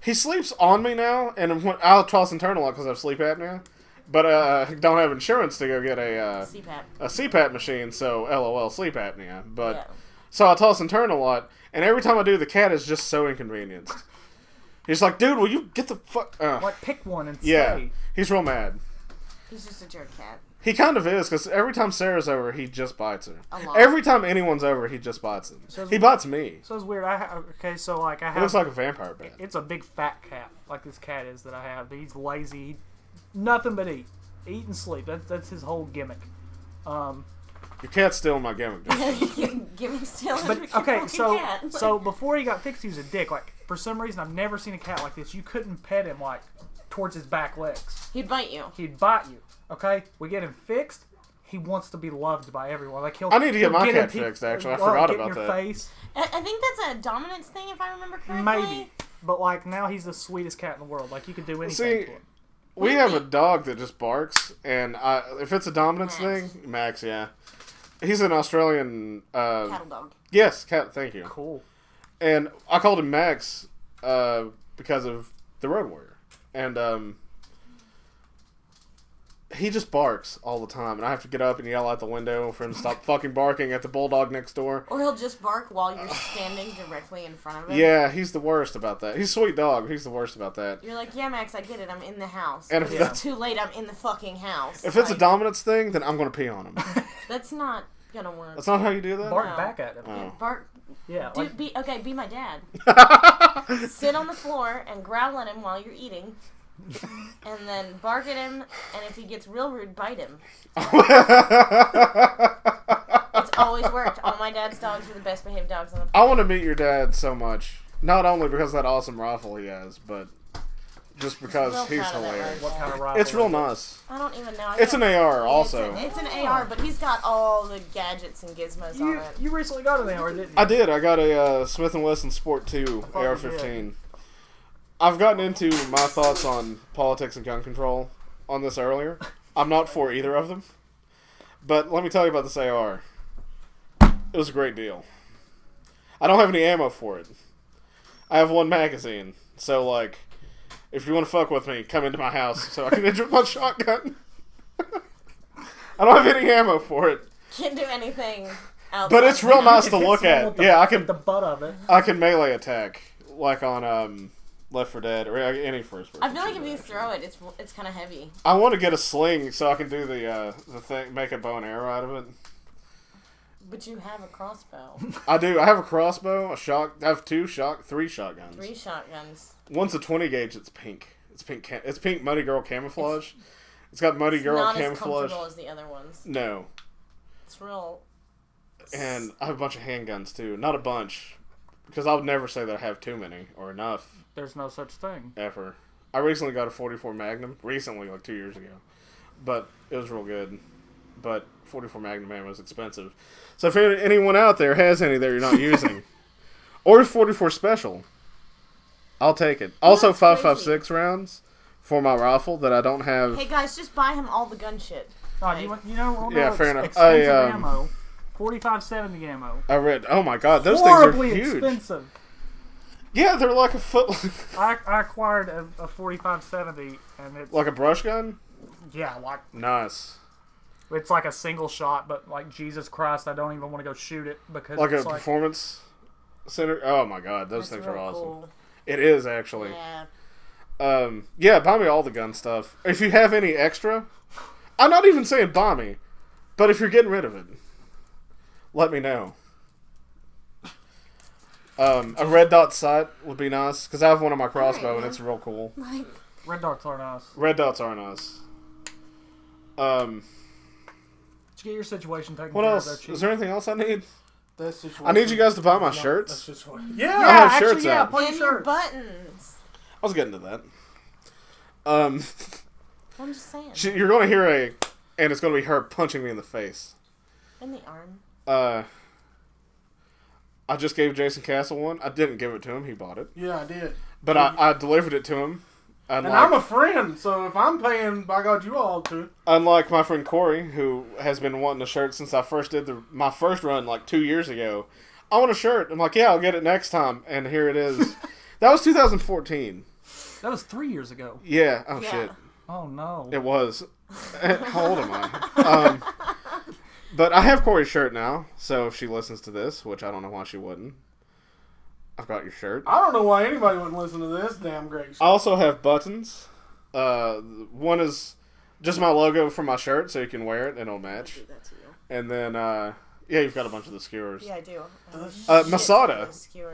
He sleeps on me now, and I'll toss and turn a lot because I have sleep apnea. But don't have insurance to go get a CPAP machine, so LOL sleep apnea. But so I toss and turn a lot, and every time I do, the cat is just so inconvenienced. He's like, dude, will you get the fuck? Pick one and yeah, stay. He's real mad. He's just a jerk cat. He kind of is, because every time Sarah's over, he just bites her. A lot. Every time anyone's over, he just bites them. He bites me. So it's weird. I have. He looks like a vampire bat. It's a big fat cat, like this cat is that I have. But he's lazy. Nothing but eat and sleep. That's his whole gimmick. Your cat's still my gimmick. Gimmick still. But okay, so before he got fixed, he was a dick. For some reason, I've never seen a cat like this. You couldn't pet him towards his back legs. He'd bite you. He'd bite you. Okay, we get him fixed. He wants to be loved by everyone. I need to get my cat fixed. Actually, I forgot about that. Face. I think that's a dominance thing, if I remember correctly. Maybe, but now he's the sweetest cat in the world. You could do anything to him. We have a dog that just barks, and if it's a dominance Max. thing, Max, yeah. He's an Australian... Cattle dog. Yes, cat, thank you. Cool. And I called him Max because of the Road Warrior. And he just barks all the time, and I have to get up and yell out the window for him to stop fucking barking at the bulldog next door. Or he'll just bark while you're standing directly in front of him. Yeah, he's the worst about that. He's a sweet dog. He's the worst about that. You're like, yeah, Max, I get it. I'm in the house. And But if it's too late. I'm in the fucking house. If it's a dominance thing, then I'm going to pee on him. That's not gonna work. That's not how you do that? Bark No. back at him. Oh. Bark. Yeah. Dude, Like, be my dad. Sit on the floor and growl at him while you're eating. And then bark at him, and if he gets real rude, bite him. It's always worked. All my dad's dogs are the best behaved dogs on the I want to meet your dad so much. Not only because of that awesome rifle he has, but just because Real he's proud of that hilarious. what kind of rifle? It's real is it? nice. I don't even know. It's an AR also. It's an AR, but he's got all the gadgets and gizmos on it. You recently got an AR, didn't you? I did. I got a Smith & Wesson Sport 2 AR-15. I've gotten into my thoughts on politics and gun control on this earlier. I'm not for either of them. But let me tell you about this AR. It was a great deal. I don't have any ammo for it. I have one magazine. So, like, if you want to fuck with me, come into my house so I can hit you with my shotgun. I don't have any ammo for it. Can't do anything outside. But it's real nice to It hits look one at. with the- Yeah, I with can the butt of it. I can melee attack like on Left 4 Dead or any first person. I feel like if you shooter, throw it, it's kind of heavy. I want to get a sling so I can do the thing, make a bow and arrow out of it. But you have a crossbow. I do. I have a crossbow, I have three shotguns. 3 shotguns. One's a 20 gauge. It's pink. It's pink Muddy Girl camouflage. It's got Muddy Girl Not as camouflage. comfortable as the other ones. No. It's real. And I have a bunch of handguns too. Not a bunch, because I would never say that I have too many or enough. There's no such thing. Ever. I recently got a 44 Magnum. Recently, like 2 years ago. But it was real good. But 44 Magnum ammo is expensive. So if anyone out there has any that you're not using, or 44 Special, I'll take it. Also, That's 5.56 rounds for my rifle that I don't have. Hey guys, just buy him all the gun shit. Oh, you know, Yeah, fair enough. Expensive ammo. 4570 ammo. I read. Oh my god, those Horribly things are huge. expensive. Yeah, they're like a foot. I acquired a 4570, and it's Like a brush gun. yeah, like Nice. it's like a single shot, but like Jesus Christ, I don't even want to go shoot it because Like it's a performance center. Oh my god, those That's things are real awesome. cool. It is actually. Yeah. Yeah, buy me all the gun stuff. If you have any extra, I'm not even saying buy me, but if you're getting rid of it, let me know. A red dot sight would be nice, because I have one on my crossbow and man. it's real cool. Like, red dots are nice. Red dots are nice. Did you get your situation taken What care else? of there, Chief? Is there anything else I need? That situation. I need you guys to buy my That's shirts. just Yeah, I have actually, shirts yeah, out. play and your shirts. buttons. I was getting to that. I'm just saying. You're going to hear and it's going to be her punching me in the face. In the arm. I just gave Jason Castle one. I didn't give it to him. He bought it. Yeah, I did. But I delivered it to him. And I'm a friend, so if I'm paying, by God, you all to. Unlike my friend Corey, who has been wanting a shirt since I first did my first run like 2 years ago. I want a shirt. I'm like, yeah, I'll get it next time. And here it is. That was 2014. That was 3 years ago. Yeah. Oh, Yeah. shit. Oh no. It was. How old am I? But I have Corey's shirt now, so if she listens to this, which I don't know why she wouldn't, I've got your shirt. I don't know why anybody wouldn't listen to this damn great shit. I also have buttons. One is just my logo for my shirt, so you can wear it and it'll match. Do that to you. And then, yeah, you've got a bunch of the skewers. Yeah, I do. Masada.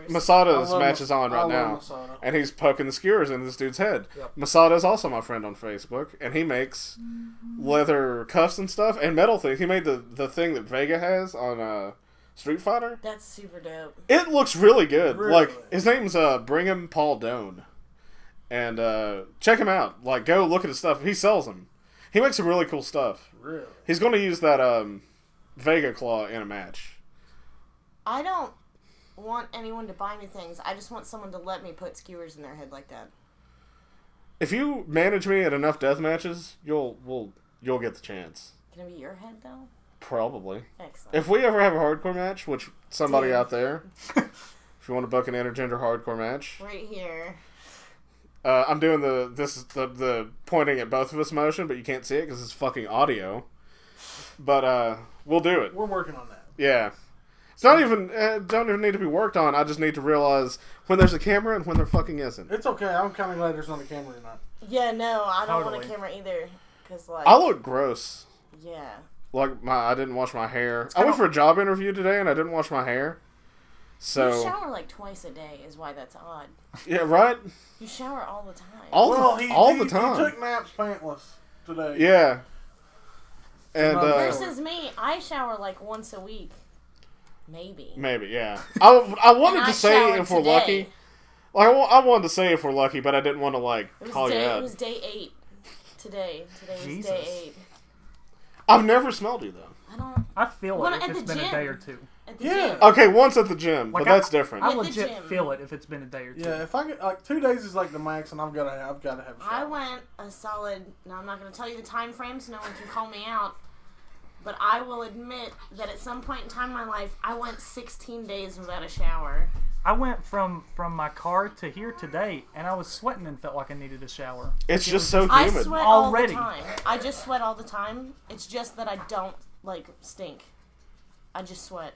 Masada's I love match is on right I love now. Masada. And he's poking the skewers in this dude's head. Yep. Masada is also my friend on Facebook, and he makes leather cuffs and stuff, and metal things. He made the thing that Vega has on Street Fighter. That's super dope. It looks really good. Really? Like, his name's Brigham Paul Doan. And check him out. Like, go look at his stuff. He sells them. He makes some really cool stuff. Really? He's going to use that Vega claw in a match. I don't want anyone to buy me things. I just want someone to let me put skewers in their head like that. If you manage me at enough death matches, you'll get the chance. Can it be your head though? Probably. Excellent. If we ever have a hardcore match, which somebody Dude. out there, if you want to book an intergender hardcore match, Right here. I'm doing the pointing at both of us motion, but you can't see it because it's fucking audio. But we'll do it. We're working on that. Yeah. It's not even don't even need to be worked on. I just need to realize when there's a camera and when there fucking isn't. It's okay. I'm kind of glad there's not a camera tonight. Yeah, no, I don't want a Totally. camera either. Cause like, I look gross. yeah. Like I didn't wash my hair. I went for a job interview today and I didn't wash my hair. You So shower like twice a day is why that's odd. yeah, right. You shower all the time. All the He time. took naps pantless today. Yeah. And Versus me, I shower like once a week. Maybe. maybe yeah. I wanted And to I say showered if we're today. lucky. Like I wanted to say if we're lucky, but I didn't want to like It was call you day. It out. was day 8 today. Today was Jesus. day 8. I've never smelled you though. I don't. I feel Well, it if at it's the been a gym. day or two. At the Yeah. gym. Okay, once at the gym, Like but that's different. I At the legit gym. feel it if it's been a day or two. Yeah, if I get like 2 days is like the max, and I've got to have a shower. I went a solid. Now I'm not going to tell you the time frame, so no one can call me out. But I will admit that at some point in time in my life, I went 16 days without a shower. I went from my car to here today, and I was sweating and felt like I needed a shower. It's just so I humid. sweat Already. all the time. I just sweat all the time. It's just that I don't like stink. I just sweat.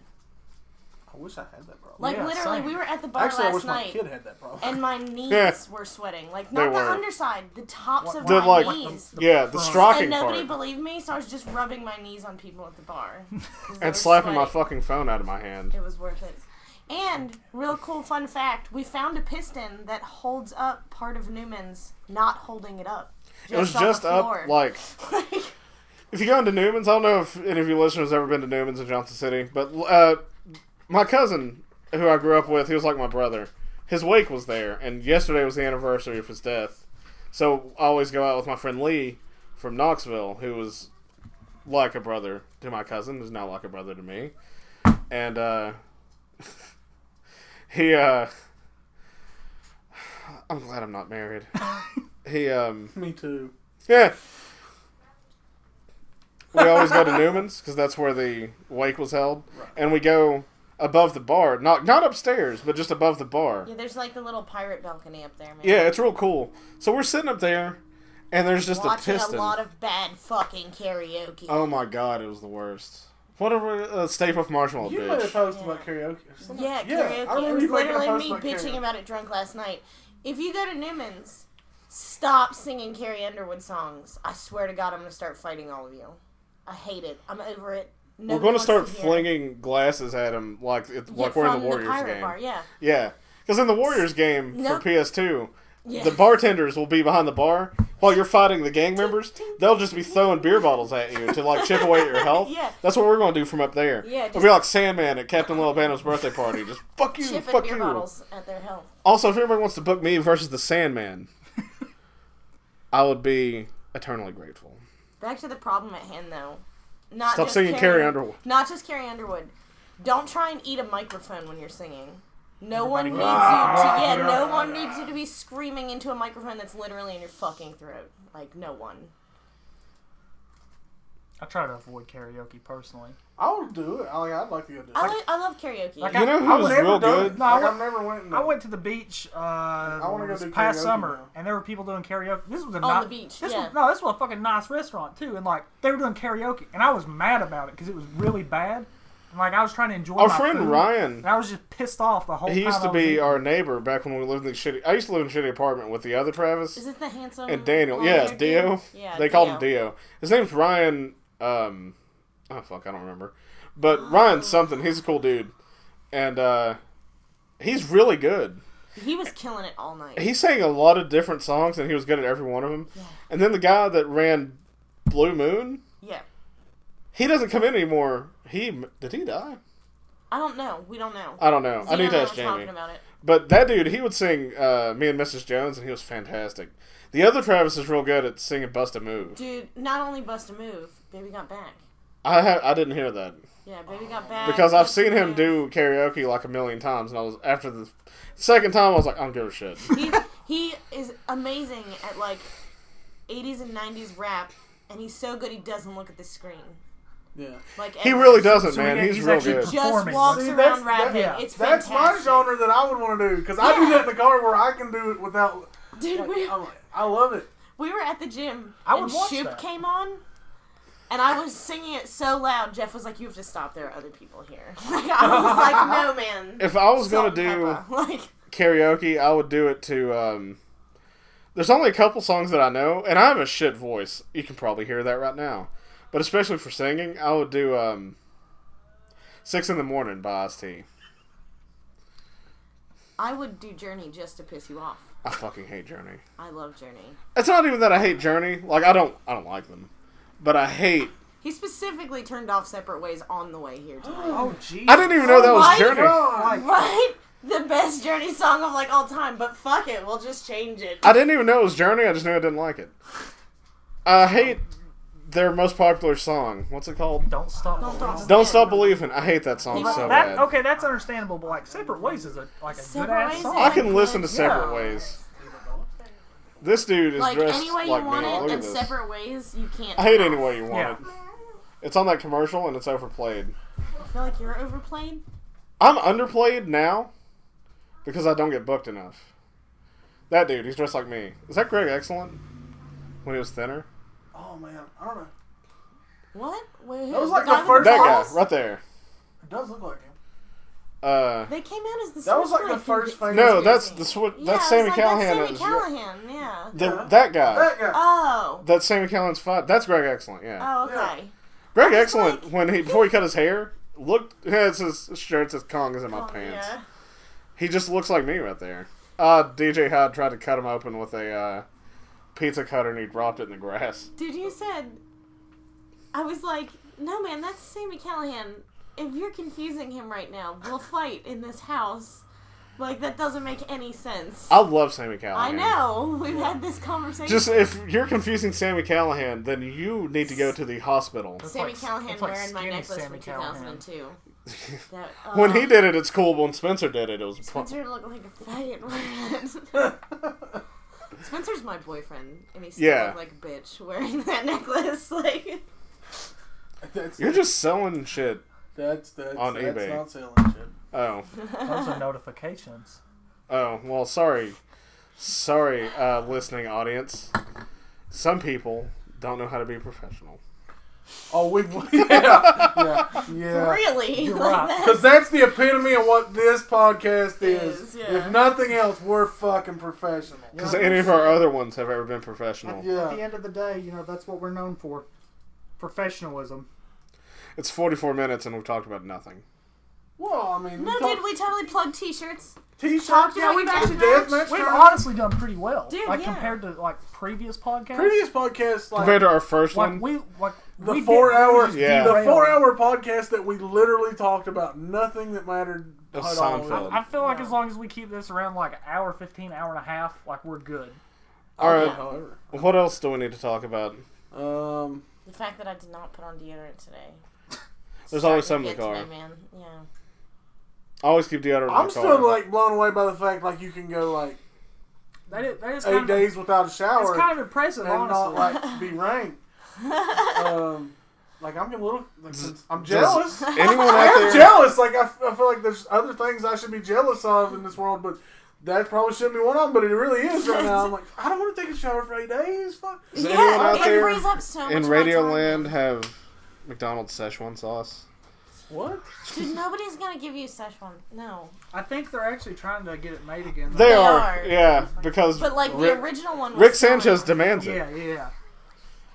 I wish I had that problem. Like Yeah, literally, same. we were at the bar Actually, I wish last my night, kid had that problem. and my knees Yeah. were sweating. Like They not the were. underside, the tops of The my like knees. yeah, the And strocking And nobody part. believed me, so I was just rubbing my knees on people at the bar. 'Cause they And were slapping my sweating. fucking phone out of my hand. It was worth it. And, real cool fun fact, we found a piston that holds up part of Newman's, not holding it up. It was on the just up, floor. like, if you go into Newman's, I don't know if any of you listeners have ever been to Newman's in Johnson City, but my cousin, who I grew up with, he was like my brother. His wake was there, and yesterday was the anniversary of his death. So I always go out with my friend Lee from Knoxville, who was like a brother to my cousin, who's now like a brother to me. And he, I'm glad I'm not married. He, Me too. yeah. We always go to Newman's because that's where the wake was held, and we go above the bar, not upstairs, but just above the bar. Yeah, there's like the little pirate balcony up there, man. Yeah, it's real cool. So we're sitting up there, and there's just Watching a piston. a lot of bad fucking karaoke. Oh my god, it was the worst. Whatever, Stay Puft Marshmallow, You made a bitch. post Yeah. about karaoke. Yeah, I karaoke. remember It was you making a literally post me about bitching karaoke. about it drunk last night. If you go to Newman's, stop singing Carrie Underwood songs. I swear to God, I'm going to start fighting all of you. I hate it. I'm over it. We're going to start flinging glasses at him like we're in the Warriors pirate game. bar, yeah. Yeah, because in the Warriors game Nope. for PS2, Yeah. the bartenders will be behind the bar while you're fighting the gang members. They'll just be throwing beer bottles at you to like chip away at your health. Yeah. That's what we're going to do from up there. Yeah, It'll be like Sandman at Captain Lil'Bano's birthday party. Just fuck you, Chipping fuck beer you. bottles at their health. Also, if anybody wants to book me versus the Sandman, I would be eternally grateful. Back to the problem at hand, though. Not Stop just singing Carrie Underwood. Not just Carrie Underwood. Don't try and eat a microphone when you're singing. No one needs you Everybody to. Yeah, no one needs you to be screaming into a microphone that's literally in your fucking throat. Like, no one. I try to avoid karaoke personally. I would do it. I'd like to go do it. I love karaoke. Like, You know I who's was real done good? it. No, I Like, went- I've never went. In I went to the beach wanna go this do past karaoke summer, now. and there were people doing karaoke. This was a On the beach, This yeah. this was a fucking nice restaurant too, and like they were doing karaoke, and I was mad about it because it was really bad. And like I was trying to enjoy Our my friend food, Ryan, and I was just pissed off the whole time. he used I to was be eating. our neighbor back when we lived in the shitty. I used to live in a shitty apartment with the other Travis Is this the handsome and Daniel. long-haired Yeah, Dio. dude? Yeah, They called him Dio. His name's Ryan. Oh fuck, I don't remember. But Ryan's something. He's a cool dude, and he's really good. He was killing it all night. He sang a lot of different songs, and he was good at every one of them. Yeah. And then the guy that ran Blue Moon, Yeah. he doesn't come in anymore. Did he die? I don't know. We don't know. I don't know. I Zeno need to and I ask was Jamie. talking about it. But that dude, he would sing Me and Mrs. Jones, and he was fantastic. The other Travis is real good at singing Bust a Move. Dude, not only Bust a Move, Baby Got Back. I didn't hear that. Yeah, Baby Got Back. Because I've Bust a seen him Move. do karaoke like a million times, and after the second time, I was like, I don't give a shit. He is amazing at like 80s and 90s rap, and he's so good he doesn't look at the screen. Yeah. Like He really doesn't, man. he's He's real actually good. just performing. walks See, around rapping. yeah. It's That's fantastic. my genre that I would want to do because I do that in the car where I can do it without. Dude, I love it. we were at the gym, I and would watch Shoop that. came on, and I was singing it so loud. Jeff was like, "You have to stop. There are other people here." Like I was like, "No, man." If I was Salt going to and do pepper. Like, karaoke, I would do it to, there's only a couple songs that I know, and I have a shit voice. You can probably hear that right now. But especially for singing, I would do, 6 in the Morning by Ice-T. I would do Journey just to piss you off. I fucking hate Journey. I love Journey. It's not even that I hate Journey. Like, I don't like them. But I hate... He specifically turned off Separate Ways on the way here tonight. Oh, jeez. I didn't even know that was my Journey. God. Right? The best Journey song of like all time, but fuck it, we'll just change it. I didn't even know it was Journey. I just knew I didn't like it. I hate their most popular song. What's it called? Don't stop. Don't stop. Don't Stop Believing. I hate that song so bad. Okay, that's understandable, but like Separate Ways is a good Separate ass Ways song. I can listen to Yeah. Separate Ways. This dude is Like dressed Any Way like You Want me. It Look at and this. Separate Ways, you can't. I hate turn Any off. Way You Want Yeah. It. It's on that commercial and it's overplayed. I feel like you're overplayed. I'm underplayed now because I don't get booked enough. That dude, he's dressed like me. Is that Greg Excellent? When he was thinner? Oh man, I don't know. What? Wait, That was the like guy the with first- That balls? guy, right there. It does look like him. They came out as the. That was like the Switchblade first conspiracy. famous. No, that's the Yeah, that's it's Sammy like, Callahan. That's Sammy Callahan, yeah. That guy. That guy. Oh. That's Sammy Callahan's fight. That's Greg Excellent. Yeah. Oh, okay. Greg I was Excellent like- when before he cut his hair looked. His shirt says "Kong is in my Oh, pants." yeah. He just looks like me right there. DJ Hyde tried to cut him open with a pizza cutter and he dropped it in the grass. Dude, you said. I was like, no, man, that's Sammy Callahan. If you're confusing him right now, we'll fight in this house. Like, that doesn't make any sense. I love Sammy I Callahan. know. We've had this conversation. Just if you're confusing Sammy Callahan, then you need to go to the hospital. Sammy like- Callahan that's like wearing my skinny necklace Sammy from Callahan. 2002. That, When he did it, it's cool. But when Spencer did it, it was. Spencer looked like a faggot. Spencer's my boyfriend, and he still Yeah. looked like a bitch wearing that necklace. Like, That's, You're just selling shit. that's on that's eBay. not selling shit. Oh. Those are notifications. Oh, well, sorry. Sorry, listening audience. Some people don't know how to be professional. Oh, yeah. really? You're Like right. that? Because that's the epitome of what this podcast is. Yeah. If nothing else, we're fucking professional. Because any of our other ones have ever been professional. At the Yeah. end of the day, that's what we're known for. Professionalism. It's 44 minutes and we've talked about nothing. Well, I mean, No, dude, we totally plugged t-shirts. T-shirts. talked Yeah, about we've Deathmatch. done Deathmatch. We've tournament. honestly done pretty well. Dude, like yeah. compared to like previous podcasts. Previous podcasts, like Compared to our first like one, the we 4 hour, didn't Yeah. the derail. 4 hour podcast that we literally talked about nothing that mattered Of at all. Seinfeld. I feel like as long as we keep this around like an hour 15, hour and a half, like we're good. Alright. However, what else do we need to talk about? The fact that I did not put on deodorant today. There's always Starting some in to the get car. to me, man. Yeah. I always keep deodorant in I'm the still car. like blown away by the fact like you can go like That is 8 kind of, days without a shower it's kind of impressive, and not honestly. like be ranked. Like I'm getting a little, like, I'm jealous. Anyone I out am there? jealous. Like I feel like there's other things I should be jealous of in this world, but that probably shouldn't be one of them. But it really is right now. I'm like, I don't want to take a shower for 8 days. Fuck. Does Yeah, anyone out it there frees up so much in of my Radio time, Land man. have McDonald's Szechuan sauce? What? Dude, nobody's gonna give you Szechuan. No. I think they're actually trying to get it made again. though. They are. are. Yeah, because But like the Rick, original one was Rick so Sanchez much. demands it. Yeah.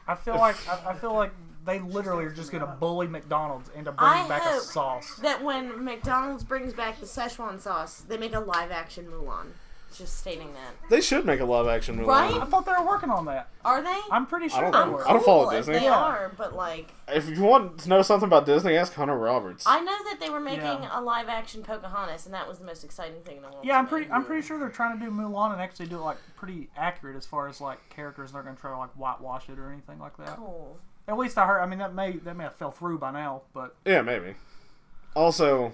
I feel like they literally are just gonna bully McDonald's into bringing I back a hope sauce. that when McDonald's brings back the Szechuan sauce, they make a live action Mulan. Just stating that. They should make a live action movie. Right? I thought they were working on that. Are they? I'm pretty sure I they don't were. know. I don't follow Cool if Disney. They Yeah. are, but like If you want to know something about Disney, ask Hunter Roberts. I know that they were making Yeah. a live action Pocahontas, and that was the most exciting thing in the world. Yeah, to me. I'm pretty sure they're trying to do Mulan and actually do it like pretty accurate as far as like characters. They're gonna try to like whitewash it or anything like that. Cool. At least I heard. I mean, that may have fell through by now, but Yeah, maybe. Also,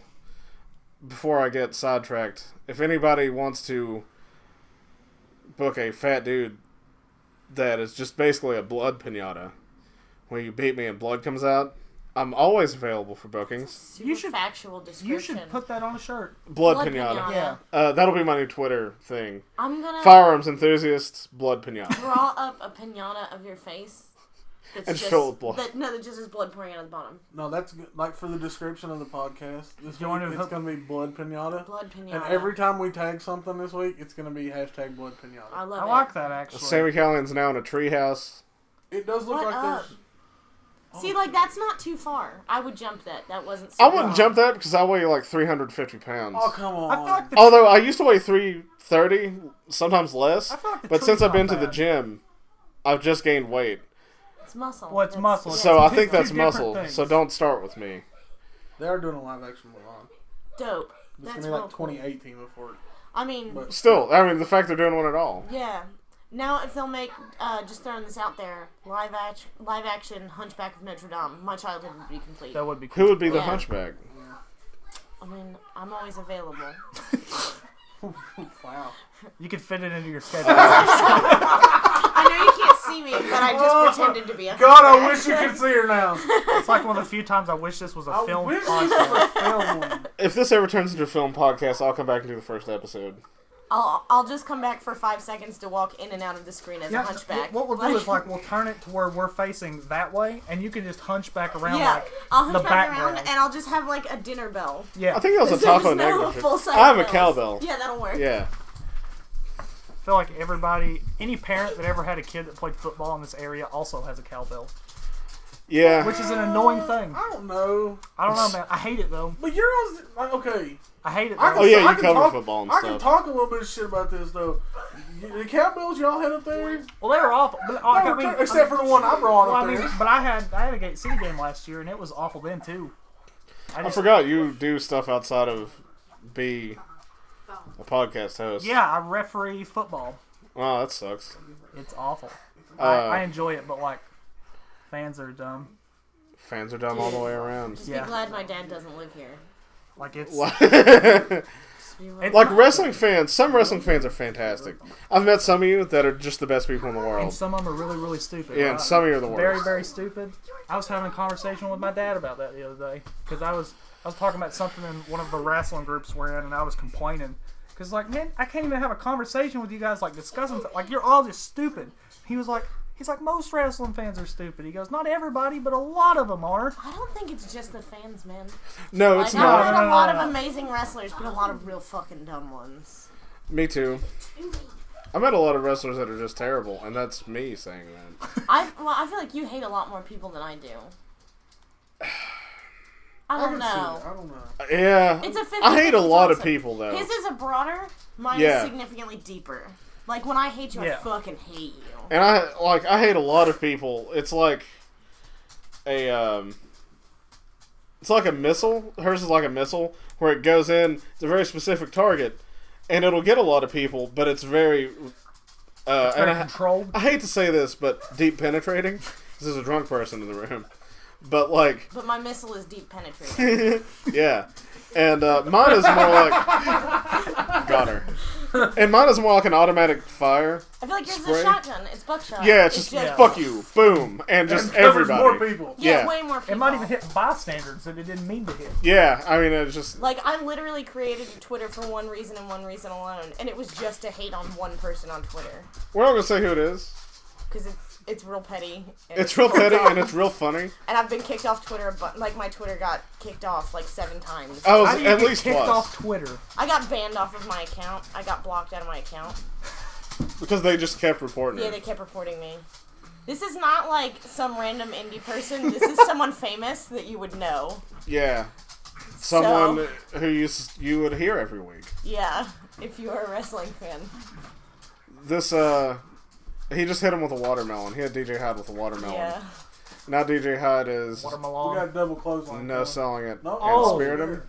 before I get sidetracked, if anybody wants to book a fat dude that is just basically a blood pinata, where you beat me and blood comes out, I'm always available for bookings. Super factual description. You should put that on a shirt. Blood pinata. Yeah. That'll be my new Twitter thing. I'm gonna Firearms enthusiasts, blood pinata. draw up a pinata of your face. That's And just fill it with blood. That just has blood pouring out of the bottom. No, that's good. Like for the description of the podcast. This week, want to it's going to be blood pinata. Blood pinata. And every time we tag something this week, it's going to be hashtag blood I pinata. love I it. like that actually. Sammy Callahan's now in a treehouse. It does look What like up? there's... See, like, that's not too far. I would jump that. That wasn't so I wouldn't far. jump that because I weigh like 350 pounds. Oh, come on. I feel like the Although I used to weigh 330, sometimes less. I feel like the But since tree's I've been not to the bad. gym, I've just gained weight. It's muscle. Well, it's muscle. yeah, So it's I two- think two that's different muscle. things. So don't start with me. They are doing a live action Mulan. dope. It's That's going to be real like cool. 2018 before it. I mean, But Still, I mean, the fact they're doing one at all. yeah. Now, if they'll make, just throwing this out there, live action Hunchback of Notre Dame, my childhood would be complete. That would be Who cool. would be the Yeah. hunchback? I mean, I'm always available. Wow. You could fit it into your schedule. I know you can't see me, but I just pretended to be a God, I hunchback. wish you could see her now. It's like one of the few times I wish this was a I film wish this podcast. was a film one. If this ever turns into a film podcast, I'll come back and do the first episode. I'll just come back for 5 seconds to walk in and out of the screen as a Yeah, hunchback. what we'll do is we'll turn it to where we're facing that way, and you can just hunchback around yeah, like I'll the hunchback around background. and I'll just have like a dinner bell. Yeah, I think that was a There's taco no negative. full-size I have a bells. cowbell. Yeah, that'll work. Yeah. I feel like everybody, any parent that ever had a kid that played football in this area also has a cowbell, Yeah. which is an annoying thing. I don't know. I don't know, man. I hate it though. But you're on... Like, okay. I hate it. I Though. Oh, yeah, you I can cover talk, football and I stuff. can talk a little bit of shit about this, though. The cowbells y'all had up there... Well, they were awful. But, No, except for the one I brought well, up I mean, there. but I had a Gate City game last year, and it was awful then too. I forgot you do stuff outside of be a podcast host. Yeah, I referee football. Oh, that sucks. It's awful. Uh, I enjoy it, but like fans are dumb. Fans are dumb all the way around. Just Yeah. be glad my dad doesn't live here. Like it's like Just be real- wrestling fans, some wrestling fans are fantastic. I've met some of you that are just the best people in the and world. some of them are really, really stupid. Yeah, and some of you are the very, worst. very stupid. I was having a conversation with my dad about that the other day because I was talking about something in one of the wrestling groups we're in, and I was complaining because like, man, I can't even have a conversation with you guys like discussing like you're all just stupid. He's like most wrestling fans are stupid. He goes, not everybody, but a lot of them are. I don't think it's just the fans, man. No, Like, it's I've not. met a lot no. of amazing wrestlers, but a lot of real fucking dumb ones. Me too. I met a lot of wrestlers that are just terrible, and that's me saying that. I feel like you hate a lot more people than I do. I don't can see know. it. I don't know. Yeah. It's a 50-50 I hate a lot of toss-up. people, though. His is a broader, mine Yeah. is significantly deeper. Like, when I hate you, Yeah. I fucking hate you. And I hate a lot of people. It's like it's like a missile. Hers is like a missile where it goes in. It's a very specific target, and it'll get a lot of people. But it's very Very controlled. I hate to say this, but deep penetrating. This is a drunk person in the room, but like But my missile is deep penetrating. yeah, and mine is more like got her. And mine is more like an automatic fire. I feel like yours Spray? is a shotgun. It's buckshot. Yeah, it's just fuck you, boom, and just And covers everybody. more people. Yeah, yeah. way more people. It might even hit bystanders that it didn't mean to hit. Yeah, I mean it's just Like, I literally created Twitter for one reason and one reason alone, and it was just to hate on one person on Twitter. we're not gonna say who it is. Because it's real petty. And It's real petty and it's real funny. And I've been kicked off Twitter, but like my Twitter got kicked off like 7 times. I was I didn't at get least kicked twice off Twitter. I got banned off of my account. I got blocked out of my account. because they just kept reporting Yeah, it. they kept reporting me. This is not like some random indie person. This is someone famous that you would know. Yeah, someone who you would hear every week. Yeah, if you are a wrestling fan. This he just hit him with a watermelon. He had DJ Hyde with a watermelon. Yeah. Now DJ Hyde is We Watermelon. got double clothesline. no selling it No. and Oh, speared yeah. him.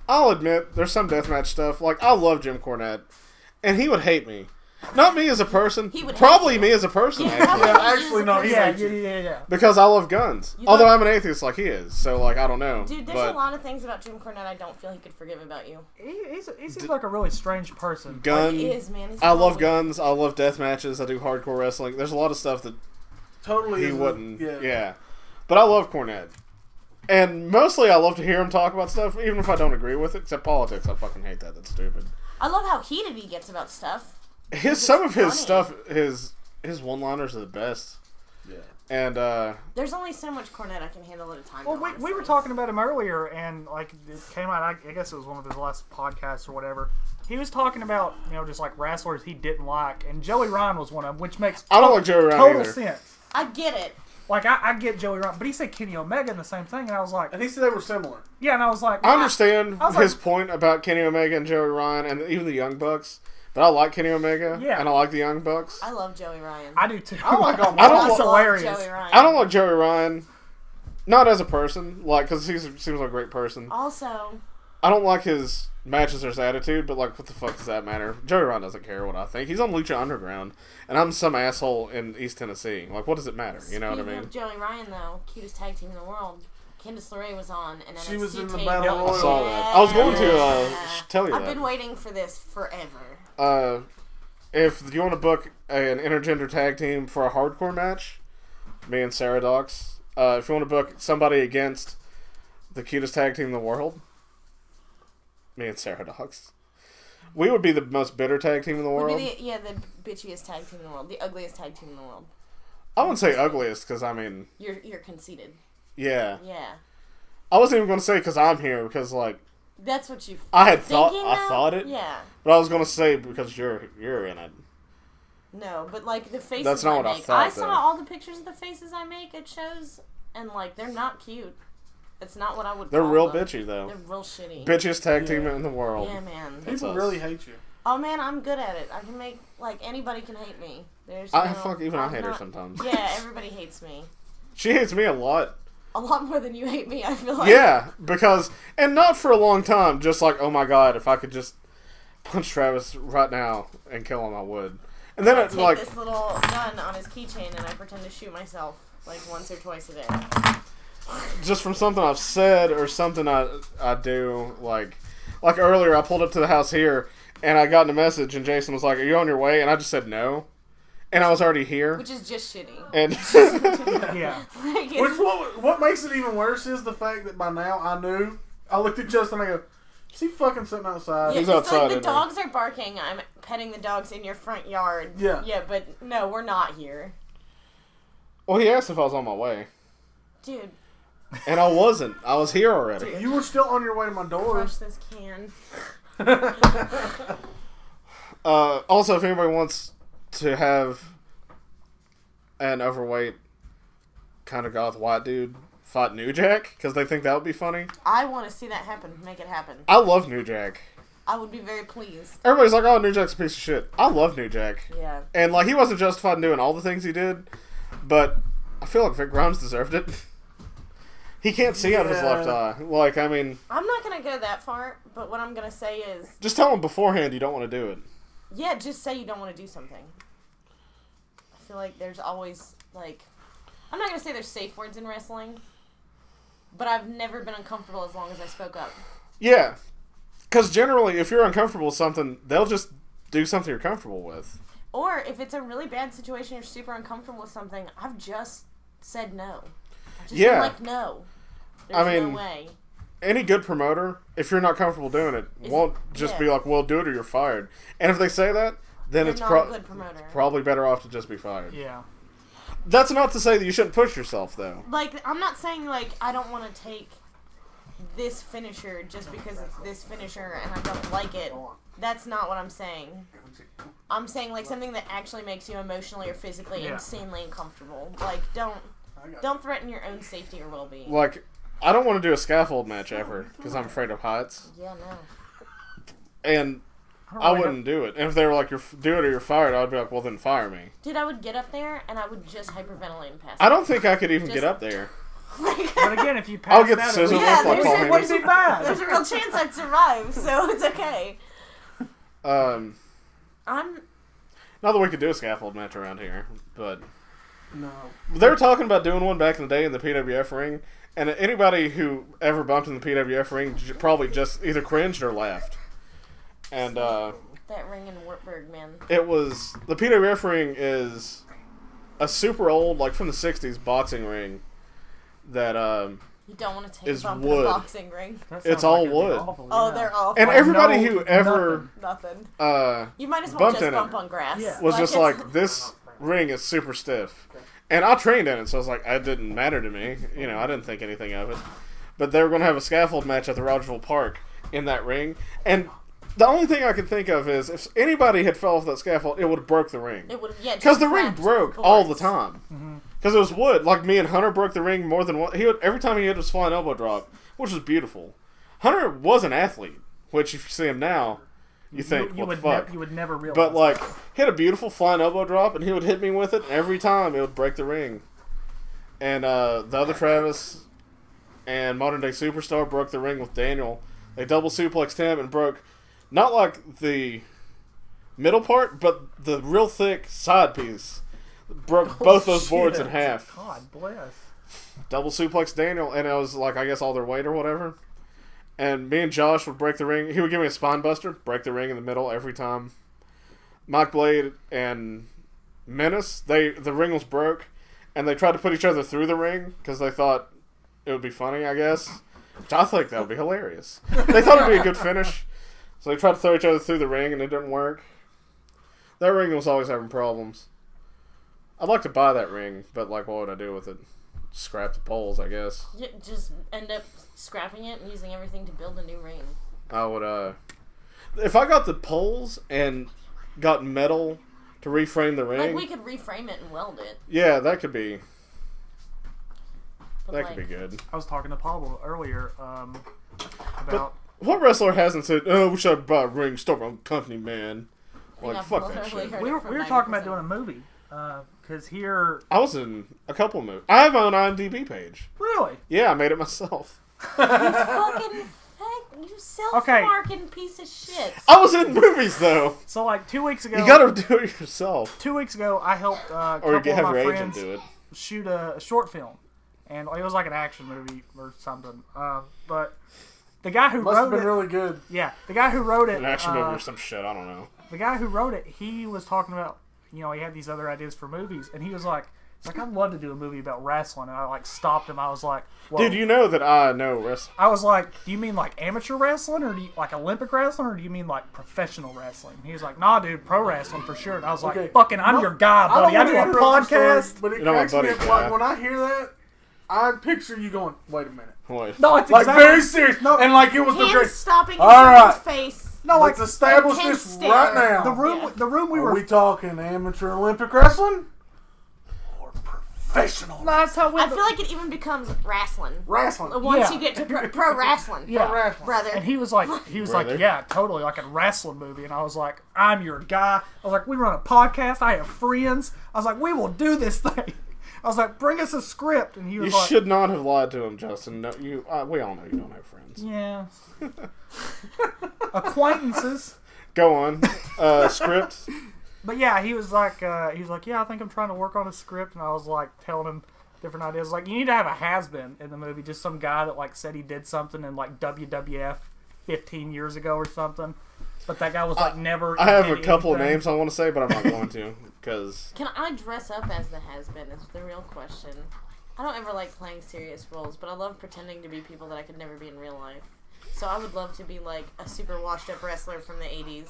I'll admit, there's some deathmatch stuff. Like, I love Jim Cornette, and he would hate me. Not me as a person. He would Probably hate me you. as a person, Yeah, actually. probably. Yeah, actually, no, he Yeah, hates you. yeah. Because I love guns. You Although love- I'm an atheist like he is. So, like, I don't know. Dude, there's but a lot of things about Jim Cornette I don't feel he could forgive about you. He seems like a really strange person. gun. He is, man. He's I love totally- guns. I love death matches. I do hardcore wrestling. There's a lot of stuff that Totally. he isn't- wouldn't. Yeah. Yeah. But I love Cornette. And mostly I love to hear him talk about stuff, even if I don't agree with it. Except politics. I fucking hate that. That's stupid. I love how heated he gets about stuff. Some of his funny. stuff, his one-liners are the best. Yeah. And There's only so much Cornette I can handle at a time. Well, though, we were honestly. talking about him earlier, and like it came out. I guess it was one of his last podcasts or whatever. He was talking about just like wrestlers he didn't like, and Joey Ryan was one of them, which makes I don't like Joey Ryan total either. sense. I get it. Like I get Joey Ryan, but he said Kenny Omega in the same thing, and I was like, And he said they were similar. yeah, and I was like, I understand I was his like- point about Kenny Omega and Joey Ryan and even the Young Bucks, but I like Kenny Omega Yeah. and I like the Young Bucks. I love Joey Ryan. I do too. I like all I don't It's like- hilarious. Joey Ryan. I don't like Joey Ryan, not as a person, like because he seems like a great person. Also, I don't like his matches or his attitude, but like, what the fuck does that matter? Joey Ryan doesn't care what I think. He's on Lucha Underground, and I'm some asshole in East Tennessee. Like, what does it matter? You know what I speaking mean? of Joey Ryan, though, cutest tag team in the world. Candice LeRae was on an NXT She was in the tape. Battle I Royal. saw that. I was going to tell you I've that. been waiting for this forever. If you want to book an intergender tag team for a hardcore match, me and Saradox. If you want to book somebody against the cutest tag team in the world, me and Saradox. We would be the most bitter tag team in the Would world. be the bitchiest tag team in the world, the ugliest tag team in the world. I wouldn't say ugliest because I mean, You're conceited. yeah. Yeah, I wasn't even going to say because I'm here because like that's what you. I had thought thinking I now? thought it, Yeah. but I was going to say because you're in it. No, but like the faces That's not what I make. thought, I saw though. all the pictures of the faces I make at shows, and like they're not cute. It's not what I would. They're call real them. bitchy though. They're real shitty. Bitchiest tag team Yeah. in the world. Yeah, man. That's People us. really hate you. Oh man, I'm good at it. I can make like anybody can hate me. There's I no, fuck even I I'm hate her not- sometimes. Yeah, everybody hates me. She hates me a lot. A lot more than you hate me. I feel like. Yeah, because and not for a long time. Just like, oh my god, if I could just punch Travis right now and kill him, I would. And then I it's take like, this little gun on his keychain and I pretend to shoot myself like once or twice a day. just from something I've said or something I do. Like earlier, I pulled up to the house here and I got in a message and Jason was like, "Are you on your way?" And I just said no, and I was already here. Which is just shitty. And Yeah. Like, Which it's, what makes it even worse is the fact that by now I knew. I looked at Justin and I go, "Is he fucking sitting outside?" yeah, He's it's outside, like the isn't he? dogs are barking. I'm petting the dogs in your front yard. Yeah. Yeah, but no, we're not here. well, he asked if I was on my way, Dude, and I wasn't. I was here already. You were still on your way to my door. crush this can. Also, if anybody wants to have an overweight kind of goth white dude fight New Jack because they think that would be funny, I want to see that happen. Make it happen. I love New Jack. I would be very pleased. Everybody's like, "Oh, New Jack's a piece of shit." I love New Jack, Yeah. and like he wasn't justified in doing all the things he did, but I feel like Vic Grimes deserved it. He can't see out of his Yeah. left eye. Like, I mean, I'm not going to go that far, but what I'm going to say is, just tell him beforehand you don't want to do it. yeah, just say you don't want to do something. I feel like there's always, like, I'm not going to say there's safe words in wrestling, but I've never been uncomfortable as long as I spoke up. Yeah, because generally, if you're uncomfortable with something, they'll just do something you're comfortable with. Or if it's a really bad situation, you're super uncomfortable with something, I've just said no. I've just Yeah. been like, no. There's I mean, no way. Any good promoter, if you're not comfortable doing it, won't just yeah. be like, "Well, do it or you're fired." And if they say that, then You're it's not a good promoter. probably better off to just be fired. Yeah. That's not to say that you shouldn't push yourself, though. Like, I'm not saying, like, I don't want to take this finisher just because it's this finisher and I don't like it. That's not what I'm saying. I'm saying, like, something that actually makes you emotionally or physically Yeah. insanely uncomfortable. Like, don't threaten your own safety or well-being. Like, I don't want to do a scaffold match ever because I'm afraid of heights, Yeah, no. and I wouldn't do it. And if they were like, "Do it or you're fired," I'd be like, "Well, then fire me." Dude, I would get up there and I would just hyperventilate and pass I out. don't think I could even Just- get up there. But again, if you I'll pass get out, scissor Yeah, lift like there's Paul a- Heyman. what's it bad? There's a real chance I'd survive, so it's okay. Um, I'm Not that we could do a scaffold match around here, but No. they were talking about doing one back in the day in the PWF ring, and anybody who ever bumped in the PWF ring probably just either cringed or laughed. And That ring in Wartburg, man. it was the PWF ring is a super old, like from the '60s boxing ring that You don't want to take is a bump in wood. a boxing ring. That It's sounds all it'd be wood. awful, Oh, yeah. they're awful. and Like, everybody no, who ever Nothing. uh, You might as well bumped just in it. bump on grass. Yeah. was just it's- like, this ring is super stiff. And I trained in it, so I was like, it didn't matter to me. You know, I didn't think anything of it. But they were going to have a scaffold match at the Rogersville Park in that ring. And the only thing I could think of is if anybody had fell off that scaffold, it would have broke the ring. It would, yeah. Because just the ring cracked broke all the boards. time. Because it was wood. Like, me and Hunter broke the ring more than one. Every time he hit his flying elbow drop, which was beautiful. Hunter was an athlete, which if you see him now, you think, you what the would fuck? you would never realize. But, like, he had a beautiful flying elbow drop, and he would hit me with it, and every time it would break the ring. And the other Travis and Modern Day Superstar broke the ring with Daniel. They double suplexed him and broke, not like the middle part, but the real thick side piece. Broke both those boards in shit. half. God bless. Double suplex Daniel, and it was like, I guess, all their weight or whatever. And me and Josh would break the ring. He would give me a spine buster, break the ring in the middle every time. Mike Blade and Menace, the ring was broke, and they tried to put each other through the ring because they thought it would be funny, I guess. Which I think that would be hilarious. They thought it would be a good finish, so they tried to throw each other through the ring, and it didn't work. That ring was always having problems. I'd like to buy that ring, but like, what would I do with it? Scrap the poles, I guess. You just end up scrapping it and using everything to build a new ring. I would, if I got the poles and got metal to reframe the ring, Like, we could reframe it and weld it. yeah, that could be But that like, could be good. I was talking to Pablo earlier about. What wrestler hasn't said, "Oh, we should buy a ring, start my own company, man"? I think Like, I've fuck that literally shit. heard We it were, from we were talking about 90%. doing a movie because here. I was in a couple of movies. I have my own IMDb page. Really? Yeah, I made it myself. Fucking you self-marking piece of shit. I was in movies though. So like 2 weeks ago. You gotta do it yourself, 2 weeks ago, I helped a or couple of have my your agent friends do it. shoot a short film, and it was like an action movie or something. But the guy who Must have wrote been it, really good. yeah, the guy who wrote it, An action movie or some shit. I don't know. the guy who wrote it, he was talking about, he had these other ideas for movies, and he was like, I'd love to do a movie about wrestling, and I like stopped him. I was like, whoa. Dude, you know that I know wrestling. I was like, do you mean like amateur wrestling, or do you like Olympic wrestling, or do you mean like professional wrestling? He was like, nah, dude, pro wrestling for sure. And I was like, Okay. fucking, I'm No, your guy, buddy. I don't do wanna a interrupt your podcast. story, but it You know my cracks me buddy up. guy. Like, when I hear that, I picture you going, wait a minute. Wait. No, it's Like, exactly. very serious. No. And like, it was the Him great. stopping in All someone's right. face. No, like Let's establish intense this stare. right now. the room we Are were. we talking amateur Olympic wrestling? Or professional No, that's how we. I feel like it even becomes wrestling. wrestling? Once Yeah. you get to pro wrestling. Yeah. Wrestling. Brother. And he was like, Brother. yeah, totally, like a wrestling movie. And I was like, I'm your guy. I was like, we run a podcast. I have friends. I was like, we will do this thing. I was like, bring us a script. And he You was like, should not have lied to him, Justin. No, we all know you don't have friends. yeah. Acquaintances. Go on. Script. But yeah, he was like, yeah, I think I'm trying to work on a script. And I was like, telling him different ideas. Like, you need to have a has-been in the movie. Just some guy that like said he did something in like WWF 15 years ago or something. But that guy was like never. I have a in couple of anything. names I want to say, but I'm not going to because Can I dress up as the has-been is the real question. I don't ever like playing serious roles, but I love pretending to be people that I could never be in real life. So I would love to be like a super washed-up wrestler from the 80s.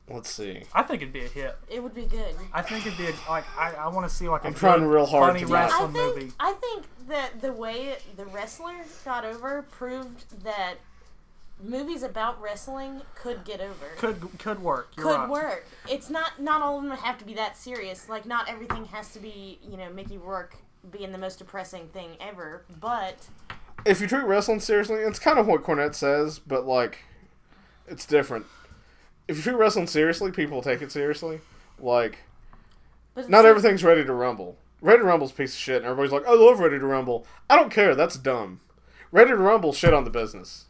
let's see. I think it'd be a hit. It would be good. I think it'd be I want to see like a I'm trying good, real hard funny to not- wrestling movie. I think that the way the wrestler got over proved that movies about wrestling could get over. Could work. You're Could right. work. It's not all of them have to be that serious. Like, not everything has to be, Mickey Rourke being the most depressing thing ever. But If you treat wrestling seriously, it's kind of what Cornette says, but like, it's different. If you treat wrestling seriously, people will take it seriously. Like, not everything's Ready to Rumble. Ready to Rumble's a piece of shit, and everybody's like, I love Ready to Rumble. I don't care. That's dumb. Ready to Rumble shit on the business.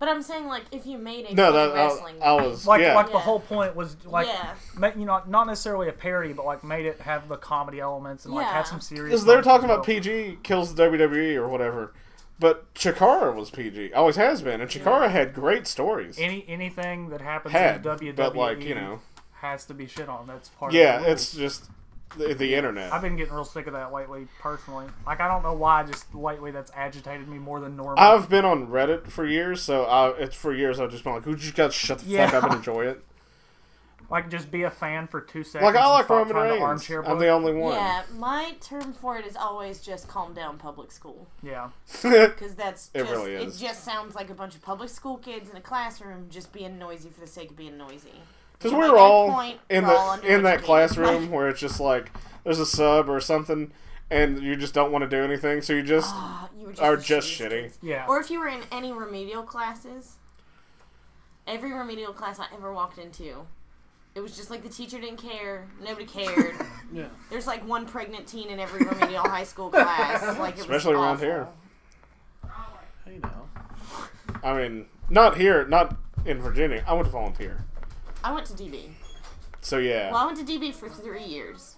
But I'm saying, like, if you made a No, funny that wrestling I movie, was Like, yeah. like the whole point was like, Yeah. not necessarily a parody, but like made it have the comedy elements and like Yeah. have some serious. Because they're moments talking as about well. PG kills the WWE or whatever, but Chikara was PG, always has been, and Chikara had great stories. Anything that happens Had, in WWE, but like has to be shit on. That's part yeah, of the it's rules. just the internet. I've been getting real sick of that lately, personally. Like, I don't know why, just lately that's agitated me more than normal. I've been on Reddit for years, so I've just been like, "Who just got to shut the fuck up and enjoy it?" Like, just be a fan for 2 seconds. Like I and like stop Roman trying to Reigns. armchair I'm book. the only one. yeah, my term for it is always just calm down public school. Yeah. Because that's It just, really is. it just sounds like a bunch of public school kids in a classroom just being noisy for the sake of being noisy. Because And we by were that all point, in we're all that undereducated. classroom Like, where it's just like there's a sub or something, and you just don't want to do anything, so you just you were are the just shittiest shitty. kids. Yeah. Or if you were in any remedial classes, every remedial class I ever walked into, it was just like the teacher didn't care, nobody cared. Yeah. There's like one pregnant teen in every remedial high school class. Like it Especially was around awful. here. Hey now. I mean, not here, not in Virginia. I went to volunteer, I went to DB. so yeah. Well, I went to DB for 3 years.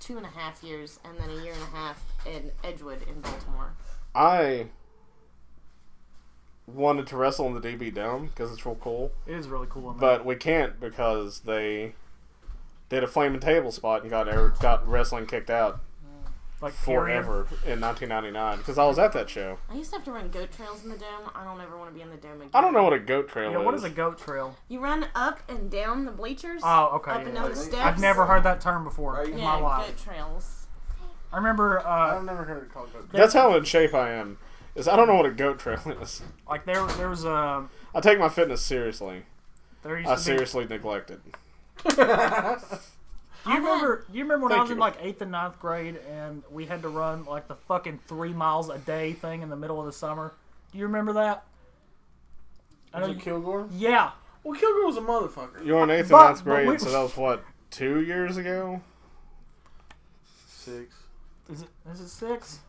2.5 years, and then a year and a half in Edgewood in Baltimore. I wanted to wrestle in the DB Dome because it's real cool, It is really cool in there. but we can't because they did a flaming table spot and got wrestling kicked out like, forever in 1999 because I was at that show. I used to have to run goat trails in the dome. I don't ever want to be in the dome again. I don't know what a goat trail Yeah, is. what is a goat trail? You run up and down the bleachers. Oh, okay. Up and Yeah. down the steps. I've never heard that term before in Yeah, my life. goat trails. I remember, I've never heard it called goat. That's how in shape I am. Is I don't know what a goat trail is. like, there was a... I take my fitness seriously. There used I to be... seriously neglect it. Do you remember when I Thank was in you. like 8th and 9th grade and we had to run like the fucking 3 miles a day thing in the middle of the summer? Do you remember that? I know Was it Kilgore? Yeah. Well, Kilgore was a motherfucker. You were in 8th and But- 9th grade, but we- so that was what, 2 years ago? 6. Is it 6?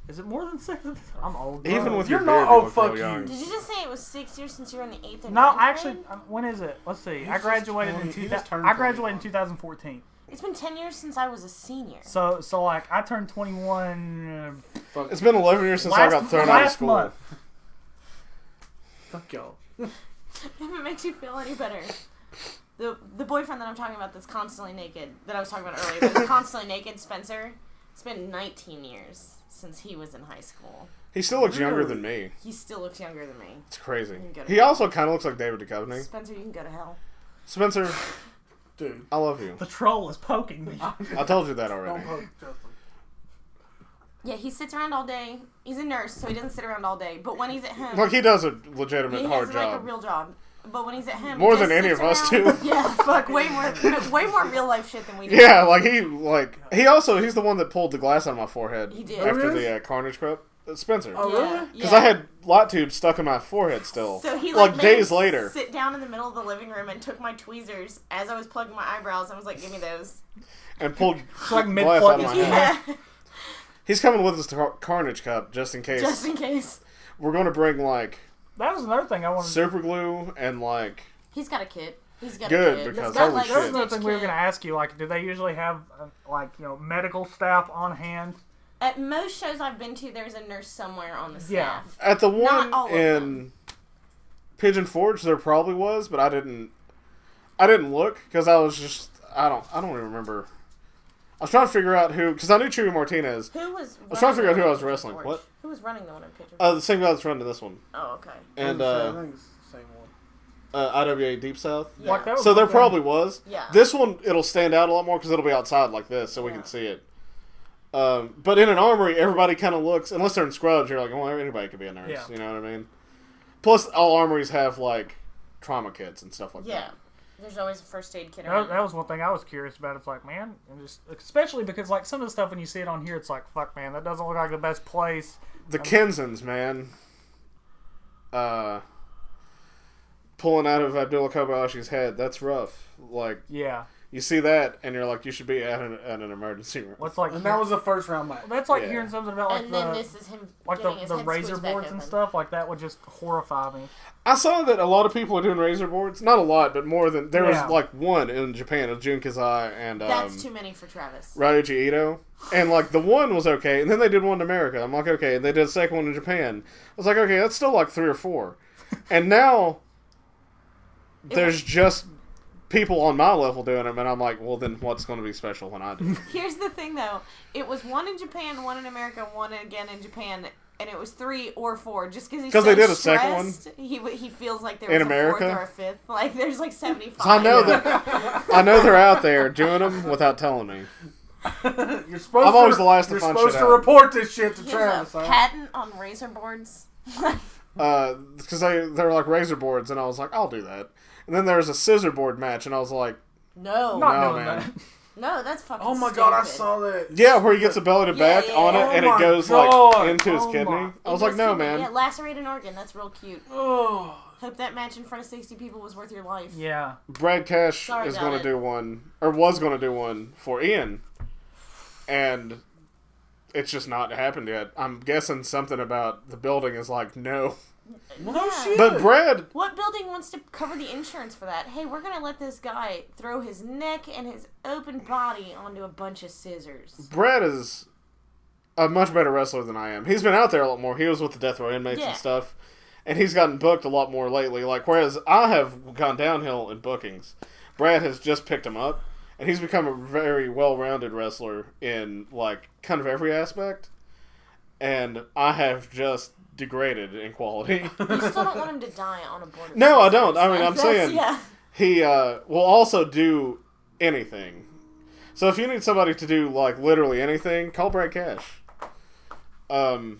Is it more than 6? I'm old. Even bro. with You're your not- beard, oh, you look fuck real young. you. Did you just say it was 6 years since you were in the 8th and No, 9th actually, grade? when is it? Let's see. I just graduated in 20 he just 2000. turned I graduated in 21. 2014. It's been 10 years since I was a senior. So like I turned 21 Fuck, It's been 11 years since I got thrown out of last school. month. fuck y'all. If it makes you feel any better. The boyfriend that I'm talking about that's constantly naked, that I was talking about earlier, that's constantly naked, Spencer, it's been 19 years since he was in high school. He still looks younger than me. He still looks younger than me. It's crazy. You can go to He hell. also kind of looks like David Duchovny. Spencer, you can go to hell. Spencer, Dude. I love you. The troll is poking me. I told you that Don't already. poke Justin. Yeah, he sits around all day. He's a nurse, so he doesn't sit around all day. But when he's at home, Like, he does a legitimate he hard has like a job. real job. But when he's at home, More he just than any sits of us around- do. Yeah, fuck, way more real life shit than we do. Yeah, he's the one that pulled the glass out of my forehead He did. after Oh, really? the Carnage Cup. Spencer. Oh, really? Because I had lot tubes stuck in my forehead still. So he like made days me later. sit down in the middle of the living room and took my tweezers as I was plugging my eyebrows and was like, "Give me those." And pulled like glass mid-plug out of my his hand. Yeah, He's coming with us to Carnage Cup just in case. just in case. We're going to bring like That was another thing I wanted. super glue and like He's got a kit. He's got Good, a kit. because He's got, holy like, shit. That's a another stitch thing we were kit. going to ask you. Like, do they usually have medical staff on hand? At most shows I've been to, there's a nurse somewhere on the Yeah. staff. at the Not one all of in them. Pigeon Forge there probably was, but I didn't look because I was just I don't even remember. I was trying to figure out who because I knew Chewy Martinez. Who was? I was trying to figure out who I was running wrestling. Forge? What? Who was running the one in Pigeon? The same guy that's running this one. Oh, okay. And I think it's the same one. IWA Deep South. Yeah. Like, that was So there one thing- probably was. Yeah. This one, it'll stand out a lot more because it'll be outside like this, so we Yeah. can see it. But in an armory, everybody kind of looks, unless they're in scrubs, you're like, well, anybody could be a nurse. Yeah. You know what I mean? Plus, all armories have, like, trauma kits and stuff like Yeah. that. There's always a first aid kit That, around. that was one thing I was curious about. It's like, man, and just, especially because like some of the stuff when you see it on here, it's like, fuck, man, that doesn't look like the best place. The Kenzans, man. Pulling out of Abdullah Kobayashi's head, that's rough. Like, Yeah, You see that, and you're like, you should be at an emergency room. What's like? And that was a first round match. That's like Yeah. hearing something about like And then this is him getting his the head razor squeezed back boards and open. stuff. Like that would just horrify me. I saw that a lot of people are doing razor boards. Not a lot, but more than... There Yeah. was like one in Japan of Jun Kazai and That's too many for Travis. Ryuji Ito. And like the one was okay, and then they did one in America. I'm like, okay, and they did a second one in Japan. I was like, okay, that's still like 3 or 4. And now there's just people on my level doing them, and I'm like, well, then what's going to be special when I do it? Here's the thing, though. It was one in Japan, one in America, one again in Japan, and it was 3 or 4. Just because he's 'Cause so they did a second one? stressed, he feels like there In was a America? 4th or a 5th. Like, there's like 75. So I know that I know they're out there doing them without telling me. You're supposed I'm always the last to You're find supposed shit to out. report this shit to He has Travis. a Huh? patent on razor boards. Because they're like razor boards, and I was like, I'll do that. And then there was a scissor board match, and I was like, No. Not No, doing man. that. No, that's fucking Oh my stupid. god, I saw that. yeah, where he gets a belly to back Yeah, on it, yeah. and Oh it my goes God. like into his Oh kidney. my- I was like, no, man. Yeah, lacerate an organ. That's real cute. Oh, Hope that match in front of 60 people was worth your life. Yeah. Brad Cash Sorry is about going it. to do one, or was going to do one for Ian, and it's just not happened yet. I'm guessing something about the building is like, no. no Yeah. shit. But Brad, What building wants to cover the insurance for that? Hey, we're gonna let this guy throw his neck and his open body onto a bunch of scissors. Brad is a much better wrestler than I am. He's been out there a lot more. He was with the Death Row Inmates Yeah. and stuff, and he's gotten booked a lot more lately. Like, whereas I have gone downhill in bookings, Brad has just picked him up, and he's become a very well-rounded wrestler in, like, kind of every aspect, and I have just degraded in quality. You still don't want him to die on a board. Of No, I scissors. don't. I mean, Like, I'm that's- saying yeah. he will also do anything. So if you need somebody to do, like, literally anything, call Brad Cash. I'm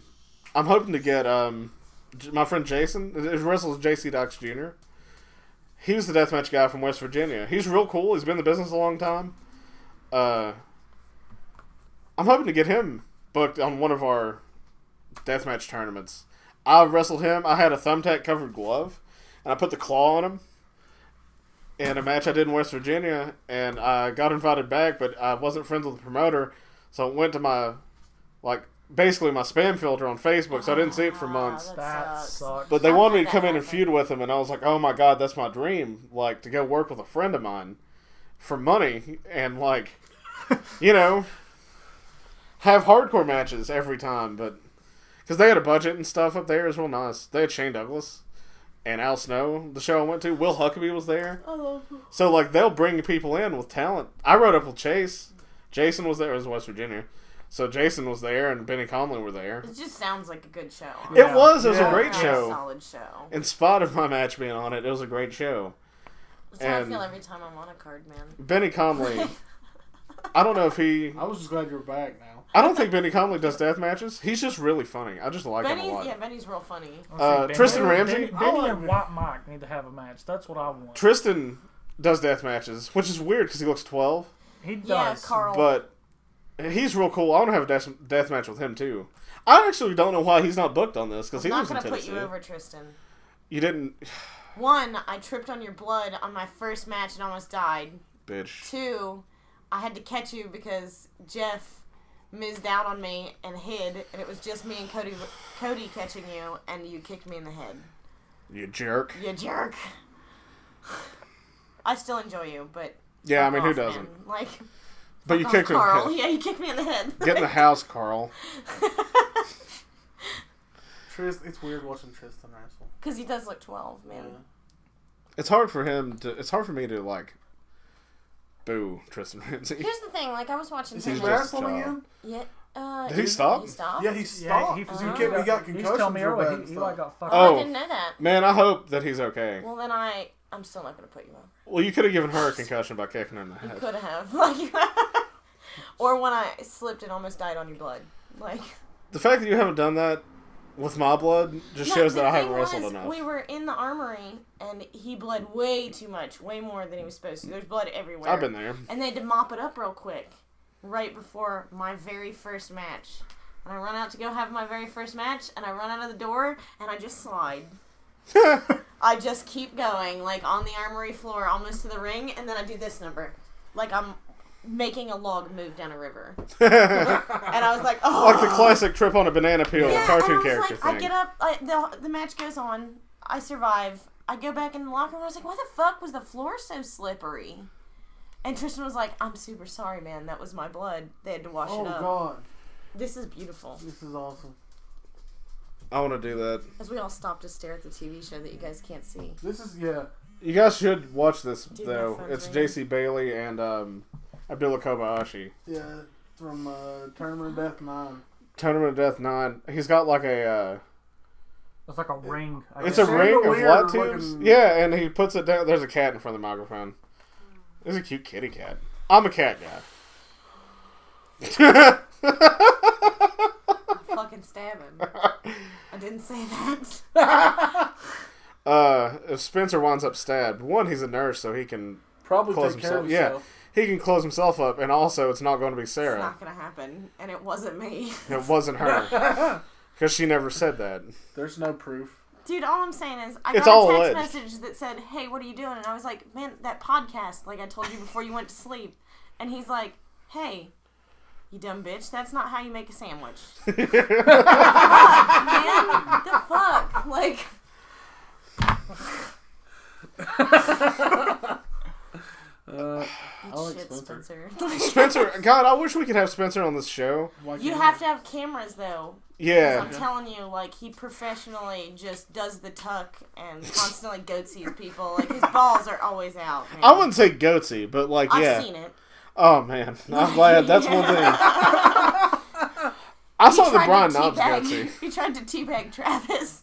hoping to get my friend Jason. It wrestles JC Dykes Jr. He was the deathmatch guy from West Virginia. He's real cool. He's been in the business a long time. I'm hoping to get him booked on one of our deathmatch tournaments. I wrestled him. I had a thumbtack covered glove, and I put the claw on him in a match I did in West Virginia, and I got invited back, but I wasn't friends with the promoter, so it went to my, like, basically my spam filter on Facebook, so I didn't see it for months. That sucks. sucks. But they I've wanted me had to come that in and happen. feud with him, and I was like, oh my god, that's my dream, like, to go work with a friend of mine for money, and, like, you know, have hardcore matches every time, but, because they had a budget and stuff up there, it was real nice. They had Shane Douglas and Al Snow, the show I went to. Will Huckabee was there. So, like, they'll bring people in with talent. I rode up with Chase. Jason was there. It was West Virginia. So Jason was there, and Benny Conley were there. It just sounds like a good show. It was a Yeah. great Really show. Solid show. In spite of my match being on it, it was a great show. That's how I And- feel every time I'm on a card, man. Benny Conley, I don't know if he... I was just glad you were back now. I don't think Benny Conley does death matches. He's just really funny. I just like him a lot. Benny's real funny. Tristan Ramsey? Benny I like and White Mike need to have a match. That's what I want. Tristan does death matches, which is weird because he looks 12, He does. Yeah, Carl. but he's real cool. I want to have a death match with him too. I actually don't know why he's not booked on this because he I'm not lives in gonna put Tennessee. you over, Tristan. You didn't, 1, I tripped on your blood on my first match and almost died. bitch. 2, I had to catch you because Jeff mizzed out on me and hid, and it was just me and Cody catching you, and you kicked me in the head. You jerk. You jerk. I still enjoy you, but Yeah, I fuck mean, who off, doesn't? man. Like, But you fuck kicked off, him. Carl. Yeah, you kicked me in the head. Get in the house, Carl. It's weird watching Tristan wrestle. Because he does look 12, man. Yeah. It's hard for him to. It's hard for me to like. Boo Tristan Ramsey. Here's the thing, like, I was watching Is he He's him. just a wrestling child. again? Yeah. Did he stop? He stopped? Yeah, he stopped. he he got He was concussions telling me real earlier bad he and like stuff. got fucked Oh, up. I didn't know that. Man, I hope that he's okay. Well, then I'm still not going to put you up. Well, you could have given her a concussion by kicking her in the You head. could have. Like, or when I slipped and almost died on your blood. Like, The fact that you haven't done that with my blood just no, shows the that I thing haven't wrestled was, enough. We were in the armory, and he bled way too much, way more than he was supposed to. There's blood everywhere. I've been there. And they had to mop it up real quick, right before my very first match. And I run out to go have my very first match, and I run out of the door, and I just slide. I just keep going, like on the armory floor, almost to the ring, and then I do this number. like I'm making a log move down a river. And I was like, oh. Like the classic trip on a banana peel cartoon and character thing. I get up, the match goes on, I survive, I go back in the locker room, I was like, why the fuck was the floor so slippery? And Tristan was like, I'm super sorry, man, that was my blood. They had to wash it up. Oh, God. This is beautiful. This is awesome. I want to do that. As we all stop to stare at the TV show that you guys can't see. This is, yeah. You guys should watch this, Do though. have It's fun, J.C. Bailey and Abdullah Kobayashi. Yeah, from Tournament of Death 9. Tournament of Death 9. He's got like a... It's like a ring. It's a ring of Chandelier light tubes. looking- Yeah, and he puts it down. There's a cat in front of the microphone. There's a cute kitty cat. I'm a cat guy. Fucking stab him. I didn't say that. If Spencer winds up stabbed, one, he's a nurse, so he can Probably close take care of himself. Yeah, himself. he can close himself up, and also it's not going to be It's Sarah. not gonna happen. And it wasn't me. It wasn't her. Because she never said that. There's no proof. Dude, all I'm saying is, I It's got all a alleged. text message that said, hey, what are you doing? And I was like, man, that podcast, like I told you before you went to sleep. And he's like, hey, you dumb bitch, that's not how you make a sandwich. Fuck, man, the fuck? Like... I like Shit, Spencer. Spencer. Spencer, God, I wish we could have Spencer on this show. Why You can't have to have cameras, though. 'Cause Yeah. I'm telling you, like, he professionally just does the tuck and constantly goatsies people. Like, his balls are always out, man. I wouldn't say goatsy, but like, yeah. I've seen it. Oh, man. I'm glad. That's one thing. I saw the Brian Knobs goatsy. He tried to teabag Travis.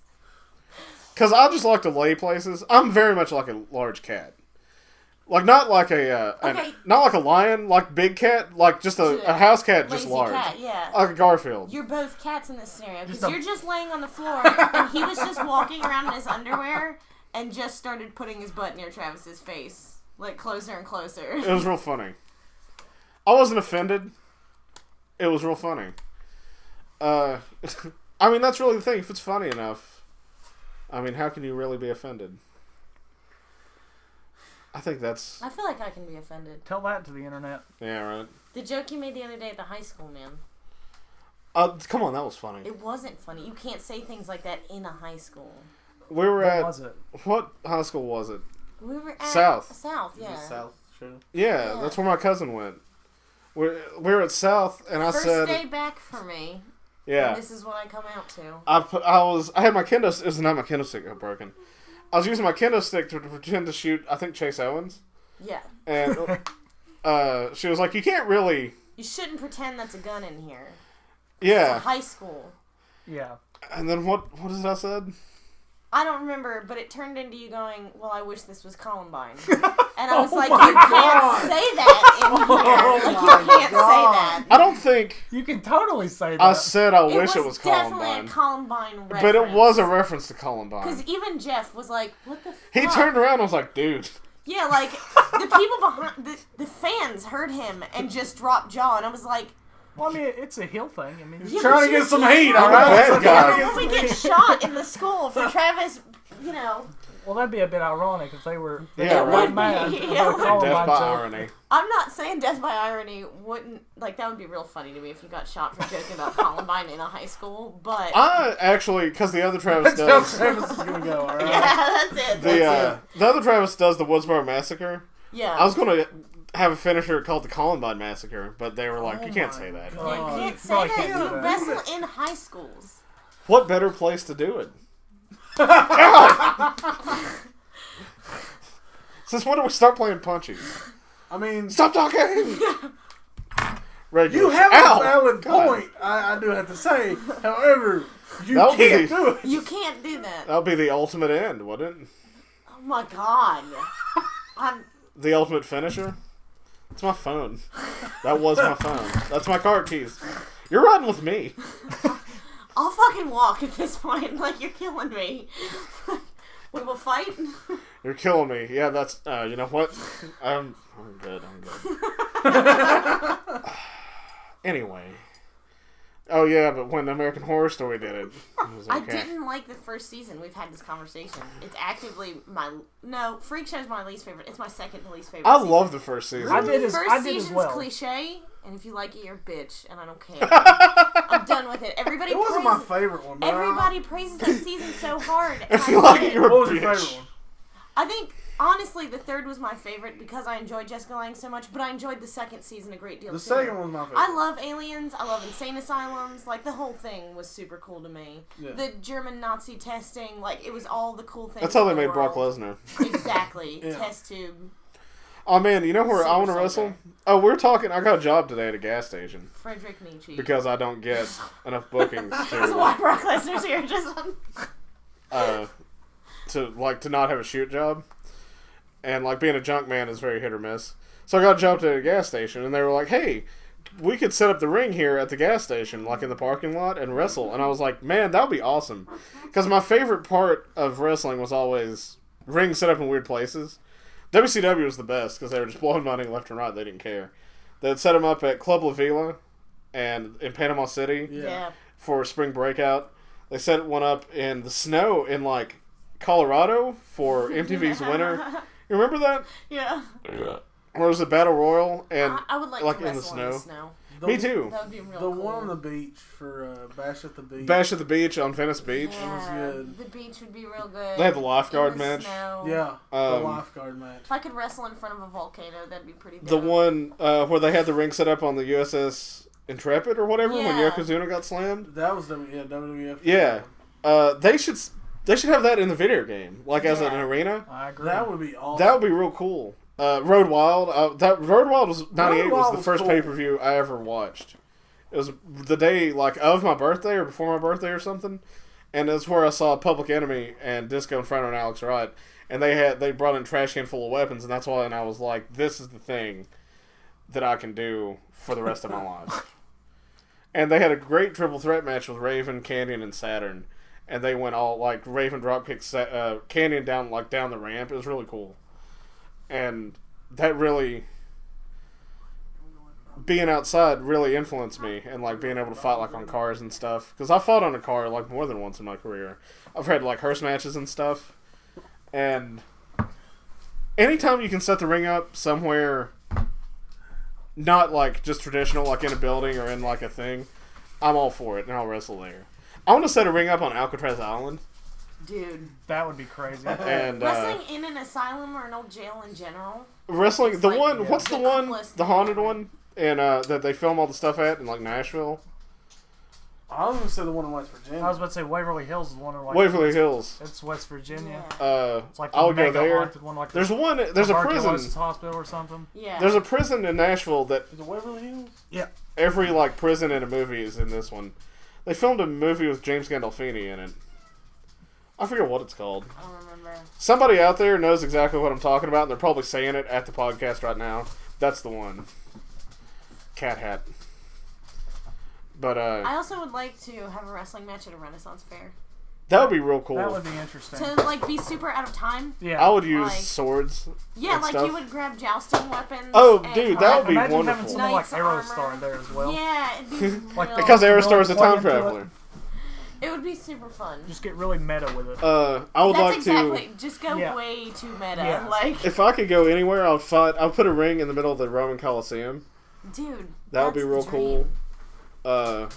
Because I just like to lay places. I'm very much like a large cat. Like, not like Okay. not like a lion, like big cat, like just a house cat, just Lazy large. cat, yeah. Like a Garfield. You're both cats in this scenario because Just a- you're just laying on the floor and he was just walking around in his underwear and just started putting his butt near Travis's face, like closer and closer. It was real funny. I wasn't offended. It was real funny. I mean, that's really the thing. If it's funny enough, I mean, how can you really be offended? I think that's... I feel like I can be offended. Tell that to the internet. Yeah, right. The joke you made the other day at the high school, man. Come on, that was funny. It wasn't funny. You can't say things like that in a high school. We were What at... was it? What high school was it? We were at South. South, yeah. South show. Yeah, Yeah. that's where my cousin went. We were at South, and I First said... day back for me. Yeah. And this is what I come out to. I had my kendo... It was not my kendo stick got broken. I was using my kendo stick to pretend to shoot, I think, Chase Owens. Yeah. And she was like, you can't really... You shouldn't pretend that's a gun in here. Yeah. It's a high school. Yeah. And then what is it I said? I don't remember, but it turned into you going, well, I wish this was Columbine. And I was like, my you can't God. say that in here. Like, you can't say that. I don't think You can totally say that. I said I wish it was definitely Columbine. a Columbine reference. But it was a reference to Columbine. Because even Jeff was like, what the fuck? He turned around and was like, dude. Yeah, like, the people behind, the fans heard him and just dropped jaw. And I was like, Well, I mean, it's a heel thing. I mean, yeah, Trying but to get you some can't- heat, I'm a alright? bad guy. Yeah, when we get shot in the school for Travis, you know. well, that'd be a bit ironic if they were Yeah, they right. were mad Yeah. about Columbine Death by joke. irony. I'm not saying death by irony wouldn't, like, that would be real funny to me if you got shot for joking about Columbine in a high school, but. I actually, because the other Travis That's how does... Travis is gonna go, alright? Yeah, that's it. The other Travis does the Woodsboro Massacre. Yeah. I was going to have a finisher called the Columbine Massacre, but they were like, you can't say that. You God. can't say Probably that. can't do You that. wrestle in high schools. What better place to do it? Since when do we start playing punchies? I mean, Stop talking! Regular. you have Ow! a valid God. point, I do have to say. However, you That would be can't the- do it. You can't do that. That'll be the ultimate end, wouldn't it? Oh my god. The ultimate finisher? It's my phone. That was my phone. That's my car keys. You're riding with me. I'll fucking walk at this point. Like, you're killing me. We will fight. You're killing me. Yeah, that's, you know what? I'm good. Anyway. Oh yeah, but when American Horror Story did it was I okay. didn't like the first season. We've had this conversation. It's actively Freak Show's my least favorite. It's my second least favorite. I season. love the first season. I did The as first I did as season's well. cliche, and if you like it, you're a bitch, and I don't care. I'm done with it. Everybody. It wasn't my praises, favorite one. But everybody praises that season so hard. And If you I like get it, you're a What was your bitch. favorite one? I think honestly the third was my favorite because I enjoyed Jessica Lange so much, but I enjoyed the second season a great deal The too. second one was my favorite. I love aliens. I love insane asylums. Like the whole thing was super cool to me. Yeah. The German Nazi testing, like it was all the cool things. That's how they in the made Brock world. Lesnar. Exactly. Yeah. Test tube. Oh man, you know where I Super want to wrestle? soldier. Oh, we're talking. I got a job today at a gas station Frederick Nietzsche. because I don't get enough bookings That's why Brock Lesnar's here. Just to not have a shoot job, and like being a junk man is very hit or miss. So I got a job at a gas station, and they were like, "Hey, we could set up the ring here at the gas station, like in the parking lot, and wrestle." And I was like, "Man, that would be awesome," because my favorite part of wrestling was always rings set up in weird places. WCW was the best because they were just blowing money left and right. They didn't care. They'd set them up at Club La Vila and in Panama City yeah. for spring breakout. They set one up in the snow in like Colorado for MTV's Winter. You remember that? Yeah. Where it was a battle royal and I would like like to in the wrestle in the snow. snow. Me too. That would be real The cool. one on the beach for Bash at the Beach. Bash at the Beach on Venice Beach. Yeah, was good. the beach would be real good. They had the lifeguard In the match. snow. Yeah, the Um, lifeguard match. If I could wrestle in front of a volcano, that'd be pretty dope. The one where they had the ring set up on the USS Intrepid or whatever when Yeah. Yokozuna got slammed. That was WWF. Yeah. They should have that in the video game, like as an Yeah. arena. I agree. That would be awesome. That would be real cool. Road Wild. That Road Wild was 98 was Wild the was first cool. pay-per-view I ever watched. It was the day like of my birthday or before my birthday or something, and that's where I saw Public Enemy and Disco Inferno and Alex Wright, and they brought in a trash can full of weapons, and that's why. And I was like, this is the thing that I can do for the rest of my life. And they had a great triple threat match with Raven, Canyon, and Saturn, and they went all like Raven dropkicked Canyon down the ramp. It was really cool, and that really. Being outside really influenced me and like being able to fight like on cars and stuff because I fought on a car like more than once in my career. I've had like hearse matches and stuff, and anytime you can set the ring up somewhere not like just traditional like in a building or in like a thing, I'm all for it and I'll wrestle there. I want to set a ring up on Alcatraz Island. Dude. That would be crazy. And Wrestling in an asylum or an old jail in general. wrestling It's the like one the what's the one coolest the thing haunted ever. one and that they film all the stuff at in like Nashville. I was going to say the one in West Virginia. I was about to say Waverly Hills is one of like Waverly Hills. It's West Virginia. Yeah. It's like I'll the go mega there. haunted one, like There's the one. There's a tuberculosis prison. hospital or something. Yeah. There's a prison in Nashville that Is it Waverly Hills? every like prison in a movie is in this one. They filmed a movie with James Gandolfini in it. I forget what it's called. I don't remember. Somebody out there knows exactly what I'm talking about, and they're probably saying it at the podcast right now. That's the one. Cat hat. But I also would like to have a wrestling match at a Renaissance fair. that would be real cool. That would be interesting. To like be super out of time. Yeah. I would use Like- swords. Yeah, and like stuff. you would grab jousting weapons. Oh, and, dude, like, that would be Imagine wonderful. having someone like Knight's armor. Aerostar there as well. Yeah, it'd be Like, real- Because Aerostar Really is a plug time into it. traveler. it would be super fun. Just get really meta with it. I would That's like exactly. to. Just go Yeah. way too meta. Yeah. Like, If I could go anywhere, I'll fight. I'll put a ring in the middle of the Roman Coliseum. dude, That would be that's real the cool. dream.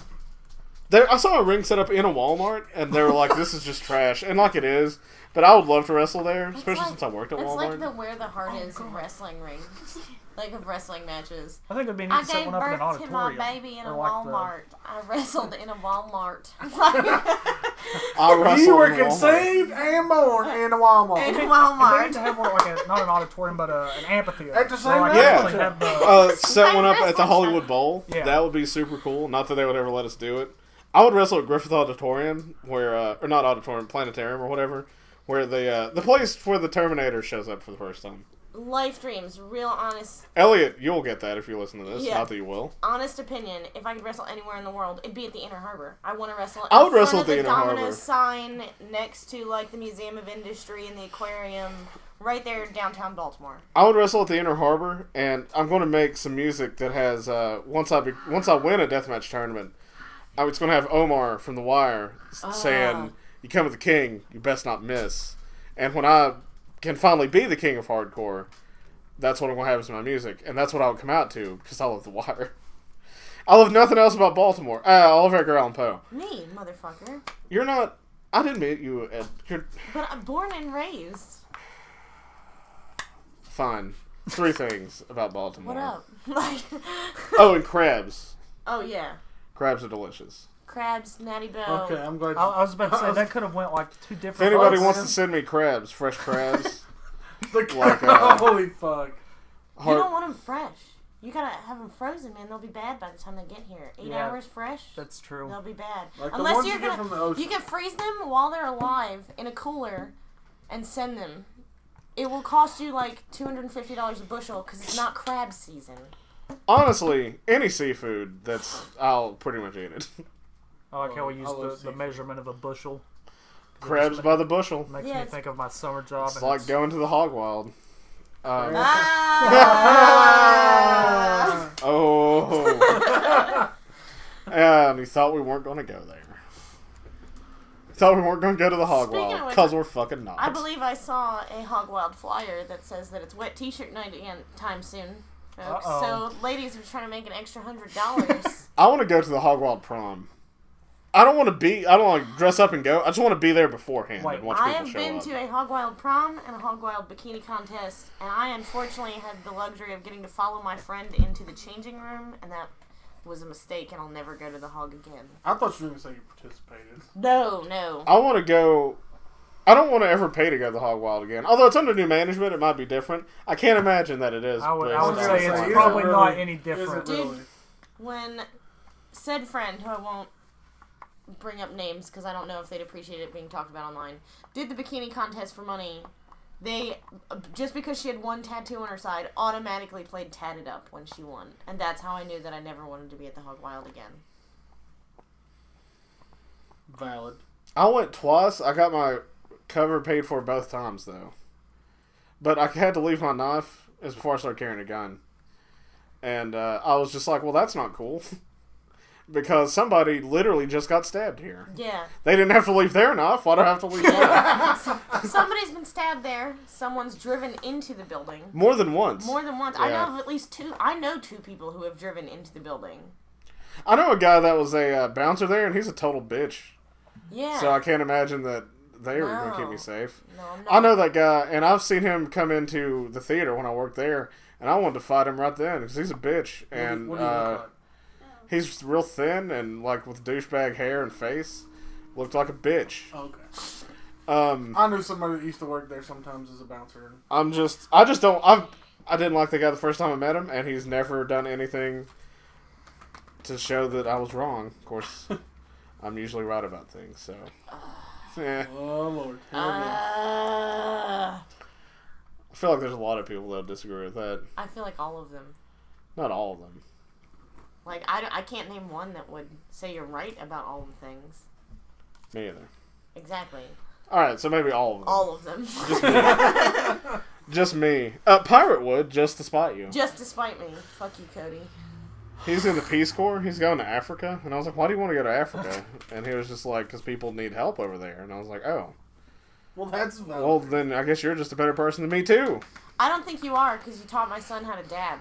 I saw a ring set up in a Walmart, and they were like, "This is just trash," and like it is. But I would love to wrestle there, especially like- since I worked at It's Walmart. like the where the heart is of wrestling rings, like of wrestling matches. I think it'd be neat I to set gave one up in an birth to my auditorium. baby in a Or like the- Walmart. I wrestled in a Walmart. I wrestled You were in Walmart. conceived and born in a Walmart. In a It'd be neat Walmart. to have one like not an auditorium, but an amphitheater. At the same Where, like, time? you actually Yeah. have the, Set one up at the wrestling Hollywood show. Bowl. Yeah. That would be super cool. Not that they would ever let us do it. I would wrestle at Griffith Auditorium, where or not auditorium, planetarium or whatever, where the place where the Terminator shows up for the first time. Life dreams, real honest Elliot, you'll get that if you listen to this. Yeah. Not that you will. opinion. If I could wrestle anywhere in the world, it'd be at the Inner Harbor. I want to wrestle. I would in wrestle front at of the Inner Domino's Harbor. sign next to like the Museum of Industry and the aquarium, right there downtown Baltimore. I would wrestle at the Inner Harbor, and I'm going to make some music that has once I win a deathmatch tournament, it's going to have Omar from The Wire saying, "You come with the king, you best not miss." And when I can finally be the king of hardcore, that's what I'm going to have as my music. And that's what I'll come out to, because I love The Wire. I love nothing else about Baltimore. I love Edgar Allan Poe. Me, motherfucker. You're not... I didn't meet you, Ed. But I'm born and raised. Fine. 3 things about Baltimore. What up? Like. Oh, and crabs. Oh, yeah. Crabs are delicious. Crabs, Natty Bell. Okay, I'm glad. I was about to say that could have went like 2 different. If anybody ways. wants to send me crabs, fresh crabs, Like, holy fuck. You don't want them fresh. You gotta have them frozen, man. They'll be bad by the time they get here. 8 hours fresh. That's true. They'll be bad. Like the Unless ones you're you get from the ocean. you can freeze them while they're alive in a cooler, and send them. It will cost you like $250 a bushel because it's not crab season. Honestly, any seafood, I'll pretty much eat it. I like how we I use love the measurement of a bushel. Crabs by the bushel. Makes Yeah, me think of my summer job. It's like going to the hog wild. Ah! Oh. And he thought we weren't going to go there. Thought we weren't going to go to the hog Speaking wild of which, because we're fucking not. I believe I saw a Hog Wild flyer that says that it's wet t-shirt night again time soon, folks. Uh-oh. So ladies are trying to make an extra $100. I want to go to the hog wild prom. I don't want to dress up and go. I just want to be there beforehand and watch I people have show been up. to a Hog Wild prom and a Hog Wild bikini contest, and I unfortunately had the luxury of getting to follow my friend into the changing room, and that was a mistake, and I'll never go to the hog again. I thought you were going to say you participated. No. I want to go. I don't want to ever pay to go to the hog wild again. Although it's under new management, it might be different. I can't imagine that it is. I would but say Is it's it probably really? not any Is it different. really? When said friend, who I won't bring up names because I don't know if they'd appreciate it being talked about online, did the bikini contest for money, they, just because she had one tattoo on her side, automatically played Tatted Up when she won. And that's how I knew that I never wanted to be at the Hog Wild again. Valid. I went twice. I got my cover paid for both times, though. But I had to leave my knife as before I started carrying a gun. And I was just like, well, that's not cool. Because somebody literally just got stabbed here. Yeah. They didn't have to leave their knife. Why do I have to leave mine? Somebody's been stabbed there. Someone's driven into the building. More than once. More than once. Yeah. I know of at least 2. I know 2 people who have driven into the building. I know a guy that was a bouncer there, and he's a total bitch. Yeah. So I can't imagine that they were going to keep me safe. No, I'm not. I know that guy, and I've seen him come into the theater when I worked there, and I wanted to fight him right then because he's a bitch. And What do you look like? he's real thin and like with douchebag hair and face. Looked like a bitch. Okay. I I knew somebody that used to work there sometimes as a bouncer. I didn't like the guy the first time I met him, and he's never done anything to show that I was wrong. Of course, I'm usually right about things, so. Yeah. Oh, Lord. Here we go. I feel like there's a lot of people that disagree with that. I feel like all of them. Not all of them. Like, I can't name one that would say you're right about all the things. Me either. Exactly. Alright, so maybe all of them. All of them. Just me. Pirate would, just to spite you. Just to spite me. Fuck you, Cody. He's in the Peace Corps. He's going to Africa. And I was like, why do you want to go to Africa? And he was just like, because people need help over there. And I was like, oh. Well, that's valid. Well, then I guess you're just a better person than me, too. I don't think you are, because you taught my son how to dab.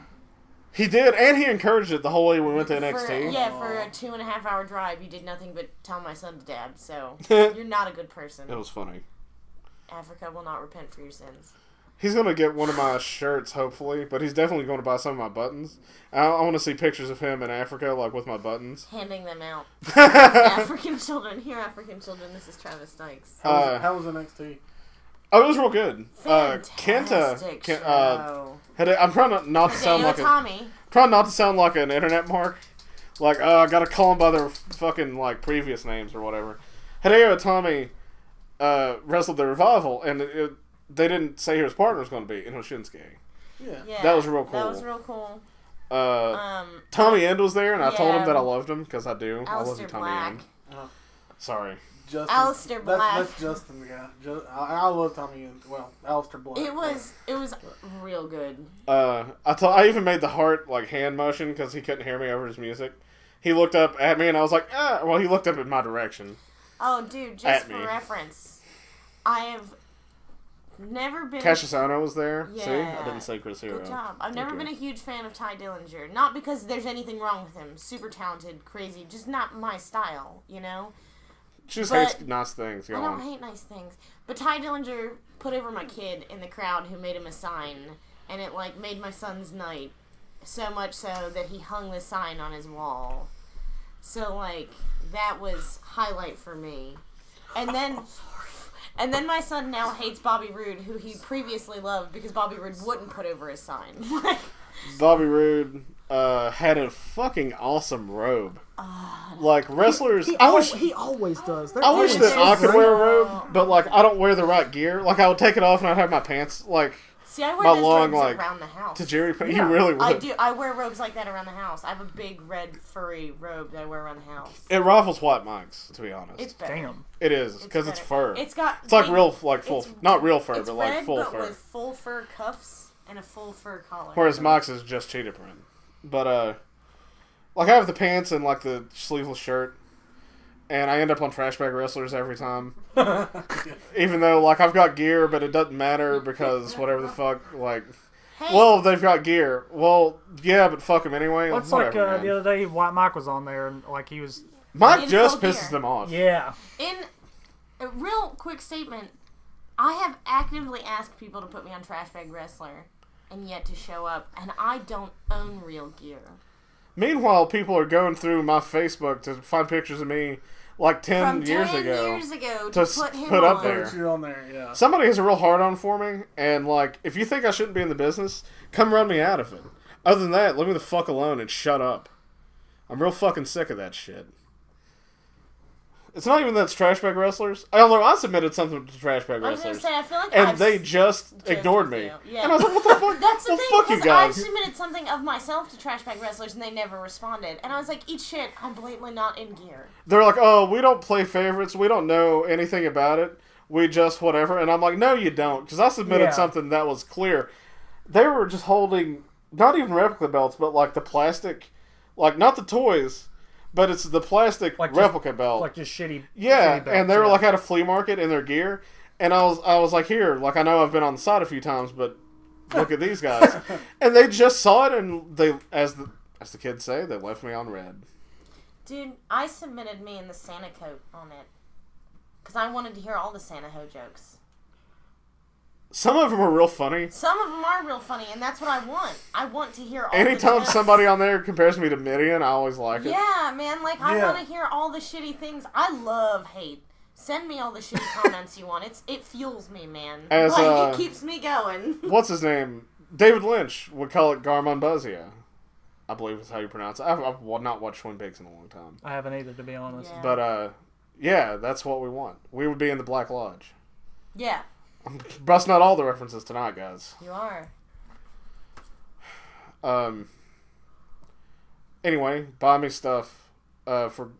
He did, and he encouraged it the whole way we went to NXT. For a 2.5-hour drive, you did nothing but tell my son to dab, so you're not a good person. It was funny. Africa will not repent for your sins. He's going to get one of my shirts, hopefully, but he's definitely going to buy some of my buttons. I want to see pictures of him in Africa, like, with my buttons. Handing them out. African children. Here, African children. This is Travis Dykes. How was NXT? Oh, it was real good. Fantastic show. I'm trying not to sound like trying not to sound like an internet mark. Like, I gotta call them by their fucking, like, previous names or whatever. Hideo Itami wrestled the Revival, and they didn't say who his partner was going to be, and it was Shinsuke. Yeah. That was real cool. That was real cool. Tommy End was there, and I told him yeah. that I loved him, because I do. I love Alistair you, Tommy Black. End. Sorry. Justin. Alistair Black. That's Justin, the guy. I love Tommy and Alistair Black. It was real good. I even made the heart like hand motion because he couldn't hear me over his music, he looked up at me, and I was like, well, he looked up in my direction. Oh, dude, just At for me. reference, I have never been... Cassius Ohno was there. Yeah. See? I didn't say Chris Hero. Good job. I've never Thank been you. a huge fan of Ty Dillinger. Not because there's anything wrong with him. Super talented, crazy, just not my style, you know? She just But- hates nice things. Go I don't on. hate nice things. But Ty Dillinger put over my kid in the crowd who made him a sign, and it, like, made my son's night. So much so that he hung the sign on his wall. So, like, that was highlight for me. And then my son now hates Bobby Roode, who he previously loved because Bobby Roode wouldn't put over his sign. Bobby Roode had a fucking awesome robe. Like, wrestlers... He I wish always does. I wish that so I could great. wear a robe, but, like, I don't wear the right gear. Like, I would take it off and I'd have my pants, like, See, I wear my those long, robes like, around the house. to Jerry... Yeah. You really would. I do. I wear robes like that around the house. I have a big red furry robe that I wear around the house. It rivals White Mike's, to be honest. It's better. Damn. It is, because it's better. fur. It's got. It's like big- real, like, full... it's- Not real fur, it's but, like, red, full but fur. with full fur cuffs and a full fur collar. Whereas Mike's is just cheetah print. But, like, I have the pants and, like, the sleeveless shirt. And I end up on Trash Bag Wrestlers every time. Even though, like, I've got gear, but it doesn't matter because whatever the fuck, like... Hey, Well, they've got gear. Well, yeah, but fuck them anyway. What's Whatever, like man. the other day, White Mike was on there and like he was. Mike In just full pisses gear. them off. Yeah. in a real quick statement, I have actively asked people to put me on Trash Bag Wrestler, and yet to show up, and I don't own real gear. Meanwhile, people are going through my Facebook to find pictures of me like 10 From years 10 ago. years ago to to put him put up on. there. Put you on there, yeah. Somebody has a real hard on for me, and like, if you think I shouldn't be in the business, come run me out of it. Other than that, leave me the fuck alone and shut up. I'm real fucking sick of that shit. It's not even that it's Trash Bag Wrestlers. Although I submitted something to Trash Bag I was gonna Wrestlers. say, I feel like And I've they just ignored with me. you. Yeah. And I was like, what the fuck? That's the well, thing, fuck you because I guys. submitted something of myself to Trash Bag Wrestlers and they never responded. And I was like, eat shit, I'm blatantly not in gear. They're like, oh, we don't play favorites. We don't know anything about it. We just whatever. And I'm like, no, you don't. Because I submitted Yeah. something that was clear. They were just holding, not even replica belts, but like the plastic, like not the toys, but it's the plastic Like just- replica belt. Like just shitty. Yeah, shitty belts, and they were yeah. like at a flea market in their gear. And I was like, here, like I know I've been on the side a few times, but look at these guys. And they just saw it and they, as the kids say, they left me on red. Dude, I submitted me in the Santa coat on it. Because I wanted to hear all the Santa Ho jokes. Some of them are real funny. Some of them are real funny, and that's what I want. I want to hear all Anytime the jokes. somebody on there compares me to Midian, I always like it. Yeah, man, like, I Yeah. want to hear all the shitty things. I love hate. Send me all the shitty comments you want. It fuels me, man. As, Like, it keeps me going. What's his name? David Lynch would call it Garmonbuzia. I believe is how you pronounce it. I've not watched Twin Peaks in a long time. I haven't either, to be honest. Yeah. But, yeah, that's what we want. We would be in the Black Lodge. Yeah, I'm busting out all the references tonight, guys. you are. Anyway, buy me stuff for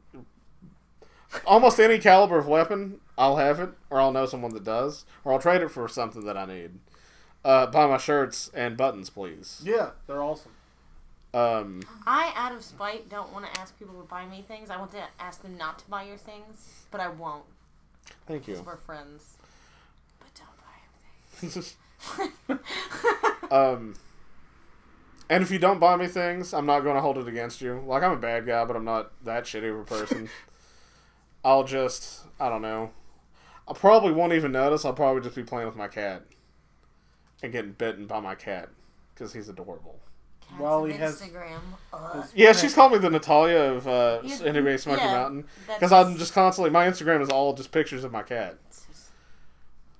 almost any caliber of weapon. I'll have it, or I'll know someone that does, or I'll trade it for something that I need. Buy my shirts and buttons, please. Yeah, they're awesome. I, out of spite, don't want to ask people to buy me things. I want to ask them not to buy your things, but I won't. Thank Because you. we're friends. But don't buy everything. And if you don't buy me things, I'm not going to hold it against you. Like, I'm a bad guy, but I'm not that shitty of a person. I'll just, I don't know. I probably won't even notice. I'll probably just be playing with my cat. And getting bitten by my cat. Because he's adorable. Cats Well, of he has- Instagram. Yeah, she's called me the Natalia of You- Anyway Smoky yeah, Mountain. that's- Because I'm just constantly, my Instagram is all just pictures of my cat.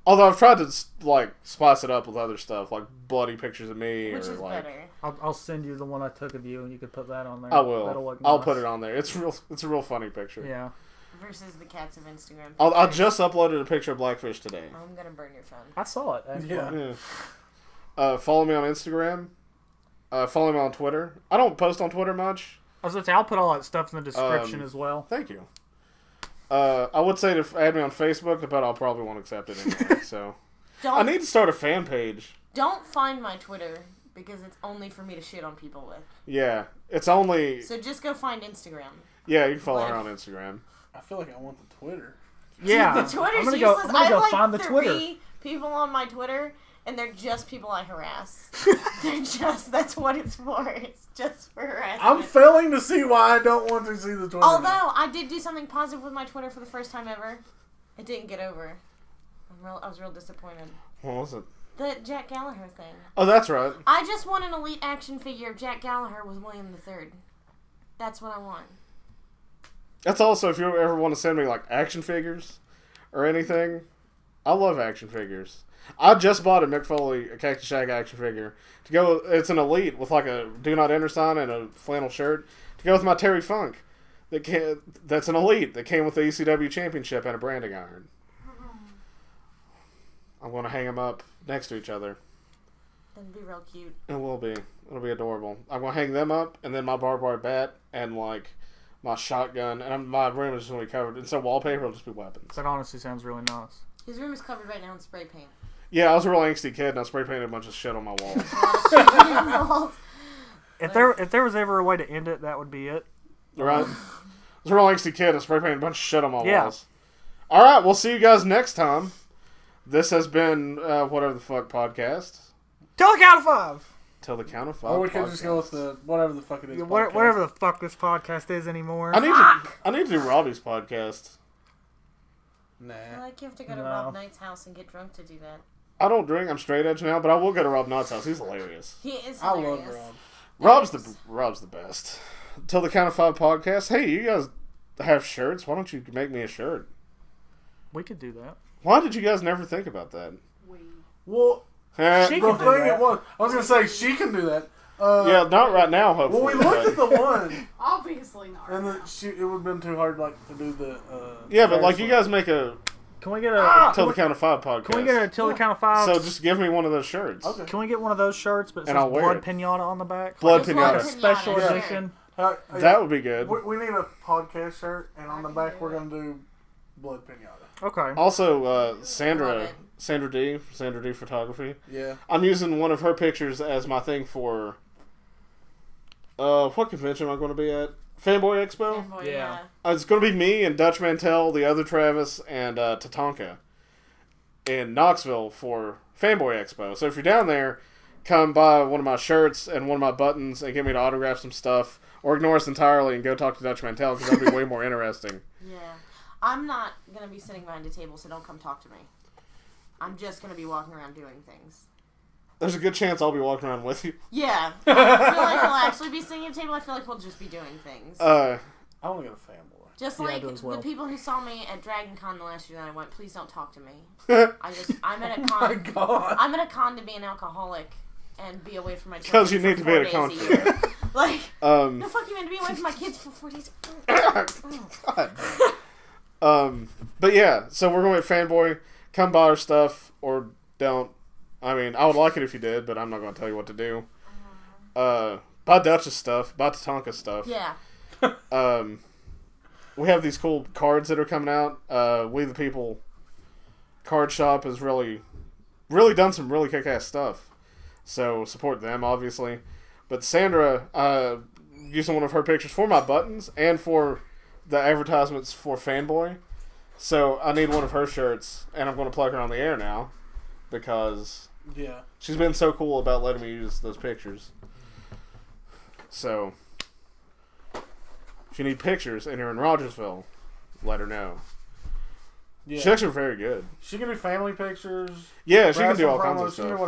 Although I've tried to, like, spice it up with other stuff. Like bloody pictures of me. Which or is like, better. I'll send you the one I took of you, and you could put that on there. I That'll will. look I'll nice. put it on there. It's a real funny picture. Yeah. Versus the cats of Instagram. I pictures. just uploaded a picture of Blackfish today. I'm gonna burn your phone. I saw it. Actually. Yeah. Yeah. Follow me on Instagram. Follow me on Twitter. I don't post on Twitter much. I was gonna say I'll put all that stuff in the description as well. Thank you. I would say to add me on Facebook, but I'll probably won't accept it anyway. So I Don't need to start a fan page. don't find my Twitter because it's only for me to shit on people with. Yeah, it's only. So just go find Instagram. Yeah, you can follow her on Instagram. I feel like I want the Twitter. Yeah, The Twitter's I'm gonna useless. go. I'm gonna go I have find like the Twitter. 3 people on my Twitter, and they're just people I harass. That's what it's for. It's just for harassment. I'm failing to see why I don't want to see the Twitter. Although, I did do something positive with my Twitter for the first time ever. It didn't get over. I was real disappointed. What was it? The Jack Gallagher thing. Oh, that's right. I just want an elite action figure of Jack Gallagher with William III. That's what I want. That's also, if you ever want to send me, like, action figures or anything, I love action figures. I just bought a Mick Foley, a Cactus Shack action figure. To go, it's an elite with, like, a Do Not Enter sign and a flannel shirt. To go with my Terry Funk. That's an elite that came with the ECW championship and a branding iron. I'm going to hang them up next to each other. That'd be real cute. It will be. It'll be adorable. I'm going to hang them up, and then my barbed wire bat, and, like, my shotgun, and my room is just going to be covered. Instead of wallpaper, it'll just be weapons. That honestly sounds really nice. His room is covered right now in spray paint. Yeah, I was a real angsty kid, and I spray painted a bunch of shit on my walls. If there was ever a way to end it, that would be it. Right? I was a real angsty kid, and I spray painted a bunch of shit on my Yeah. walls. Alright, we'll see you guys next time. This has been Whatever the Fuck Podcast. Till the count of 5. Till the count of 5. Or we could just go with the whatever the fuck it is. Whatever the fuck this podcast is anymore. I need to do Robbie's podcast. Nah. I feel like you have to go to No. Rob Knight's house and get drunk to do that. I don't drink. I'm straight edge now, but I will go to Rob Knott's house. He's hilarious. He is I hilarious. love Rob. Rob's the best. Till the count of 5 podcast. Hey, you guys have shirts. Why don't you make me a shirt? We could do that. Why did you guys never think about that? Well, She the can thing do that. it was, I was gonna say she can do that. Yeah, not right now. Hopefully. Well, we looked at the one, Obviously not. and it would have been too hard, like, to do the. Yeah, but like you guys make a Can we get a Till the Count of 5 podcast. Can we get a Till the Count of 5? So just give me one of those shirts. Okay. Can we get one of those shirts, but it And says I'll wear Blood it. Pinata on the back? Blood Just pinata. like Special pinata, edition. That would be good. We need a podcast shirt, and on the back we're gonna do Blood Pinata. Okay. Also, Love Sandra it. Sandra D Photography. Yeah. I'm using one of her pictures as my thing for. What convention am I going to be at? Fanboy Expo. Fanboy, Yeah. It's going to be me and Dutch Mantel, the other Travis, and Tatanka in Knoxville for Fanboy Expo. So if you're down there, come buy one of my shirts and one of my buttons and get me to autograph some stuff, or ignore us entirely and go talk to Dutch Mantel because that'll be way more interesting. Yeah. I'm not going to be sitting behind a table, so don't come talk to me. I'm just going to be walking around doing things. There's a good chance I'll be walking around with you. Yeah. I feel like we'll actually be sitting at a table. I feel like we'll just be doing things. I want to get a Fanboy. Just Yeah, I like do as well. the people who saw me at Dragon Con the last year that I went, please don't talk to me. I'm at a Oh my con. god. I'm at a con to be an alcoholic and be away from my children. 'Cause you need to be for at a 4 con days for year. Like, Um, no, fuck you, man, to be away from my kids for 4 days. But yeah, so we're going to Fanboy. Come buy our stuff or don't. I mean, I would like it if you did, but I'm not going to tell you what to do. Buy Dutch's stuff. Buy Tatanka's stuff. Yeah. We have these cool cards that are coming out. We the People card shop has really done some really kick-ass stuff. So support them, obviously. But Sandra, using one of her pictures for my buttons and for the advertisements for Fanboy. So I need one of her shirts, and I'm going to plug her on the air now because Yeah. she's been so cool about letting me use those pictures. So if you need pictures and you're in Rogersville, let her know. Yeah. She's actually very good. She can do family pictures. Yeah, she can do wrestling all kinds promos, of she can do stuff.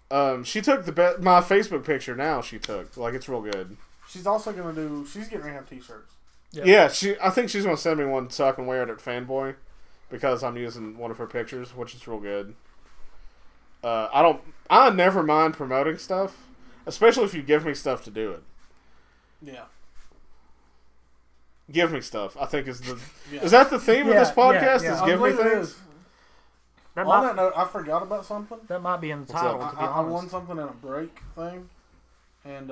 whatever. She took my Facebook picture now. She took it's real good. She's also gonna do. She's getting ready to have T-shirts. Yep. Yeah, I think she's gonna send me one so I can wear it at Fanboy because I'm using one of her pictures, which is real good. I never mind promoting stuff, especially if you give me stuff to do it. Yeah. Give me stuff. I think is the Yeah. is that the theme of this Yeah, podcast? yeah. Is I give me believe it things. is. That On might, that note, I forgot about something. that might be in the What's title, up? to be I won honest. something in a break thing, and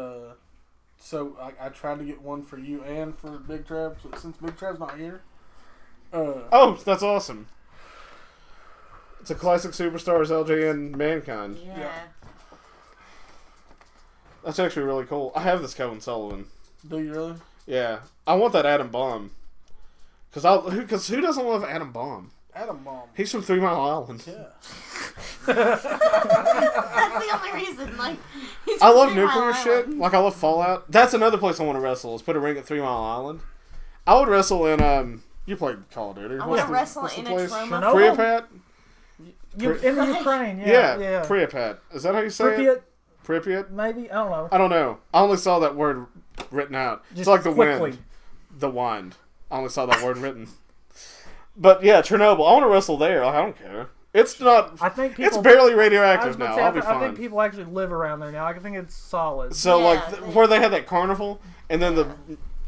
so I tried to get one for you and for Big Trav. So since Big Trav's not here, Oh, that's awesome. It's a classic superstars LJ and Mankind. Yeah. That's actually really cool. I have this Kevin Sullivan. Do you really? Yeah. I want that Adam Bomb. Because who doesn't love Adam Bomb? Adam Bomb. He's from 3 Mile Island. Yeah. That's the only reason. Like, he's I love from 3 Mile nuclear shit. Island. Like, I love Fallout. That's another place I want to wrestle, is put a ring at 3 Mile Island. I would wrestle in, you played Call of Duty. I want to wrestle what's the in place? a trauma. Chernobyl? Pripyat? In the Ukraine, Yeah, yeah. Pripyat. Is that how you say Pripyat, it? Pripyat? maybe? I don't know. I don't know. I only saw that word written out. Just It's like the quickly. wind. The wind. I only saw that word written. But yeah, Chernobyl. I want to wrestle there. Like, I don't care. It's not. I think people, It's barely I radioactive was gonna now. say, I'll be I fine. think people actually live around there now. I think it's solid. So Yeah, where they had that carnival, and then the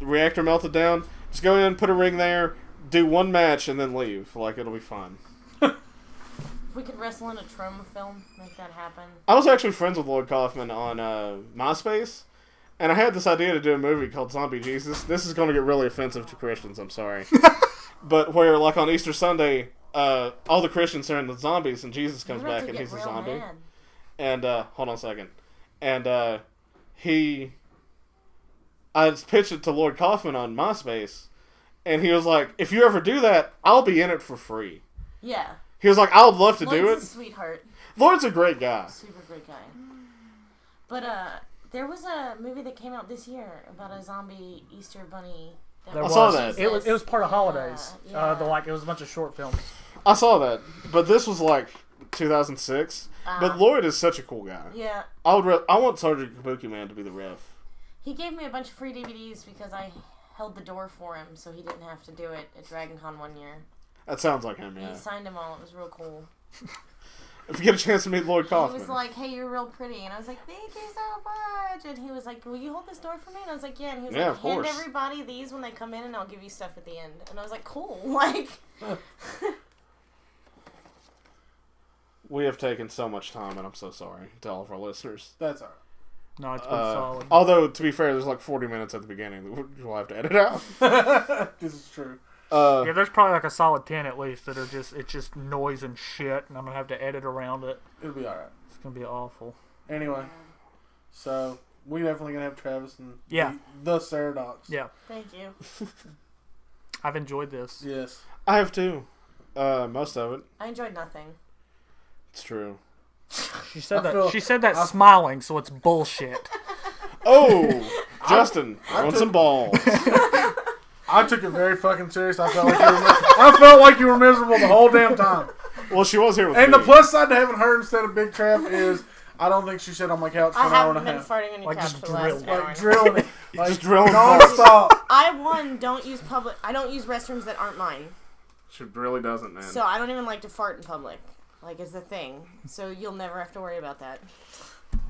reactor melted down. Just go in, put a ring there, do one match, and then leave. Like, it'll be fun. If we could wrestle in a trauma film, make that happen. I was actually friends with Lloyd Kaufman on MySpace, and I had this idea to do a movie called Zombie Jesus. This is going to get really offensive to Christians, I'm sorry. But where, like, on Easter Sunday, all the Christians turn into zombies, and Jesus comes You're about back, to and get he's a real zombie. mad. And, hold on a second. And, I pitched it to Lloyd Kaufman on MySpace, and he was like, if you ever do that, I'll be in it for free. Yeah. He was like, I would love to do Lloyd's it. a sweetheart. Lloyd's a great guy. Super great guy. But there was a movie that came out this year about a zombie Easter bunny. There I saw was. that. It was part of holidays. Yeah. It was a bunch of short films. I saw that, but this was like 2006. But Lloyd is such a cool guy. Yeah. I want Sergeant Kabuki Man to be the ref. He gave me a bunch of free DVDs because I held the door for him so he didn't have to do it at DragonCon one year. That sounds like him, yeah. He signed them all. It was real cool. If you get a chance to meet Lloyd He Kaufman. was like, hey, you're real pretty. And I was like, thank you so much. And he was like, will you hold this door for me? And I was like, yeah. And he was Yeah, like, of hand course. everybody these when they come in and I'll give you stuff at the end. And I was like, cool. Like, We have taken so much time, and I'm so sorry to all of our listeners. That's alright. No, it's been solid. Although, to be fair, there's like 40 minutes at the beginning that we'll have to edit out. This is true. Yeah, there's probably like a solid 10 at least that are it's just noise and shit, and I'm gonna have to edit around it. It'll be alright. It's gonna be awful. Anyway, so we definitely gonna have Travis and Yeah. the Saradox. Yeah, thank you. I've enjoyed this. Yes. I have too. Most of it. I enjoyed nothing. It's true. She said I feel- she said that smiling, so it's bullshit. Oh! Justin, throwing some balls. I took it very fucking serious. I felt like you were miserable the whole damn time. Well, she was here with And me. the plus side to having her instead of Big Trav is I don't think she sat on my couch for I an hour haven't and a been half. farting on your Like, couch just for the last drilled. hour. Like drilling it. Like, Just drilling non-stop. I don't use restrooms that aren't mine. She really doesn't, man. So I don't even like to fart in public. Like, it's the thing. So you'll never have to worry about that.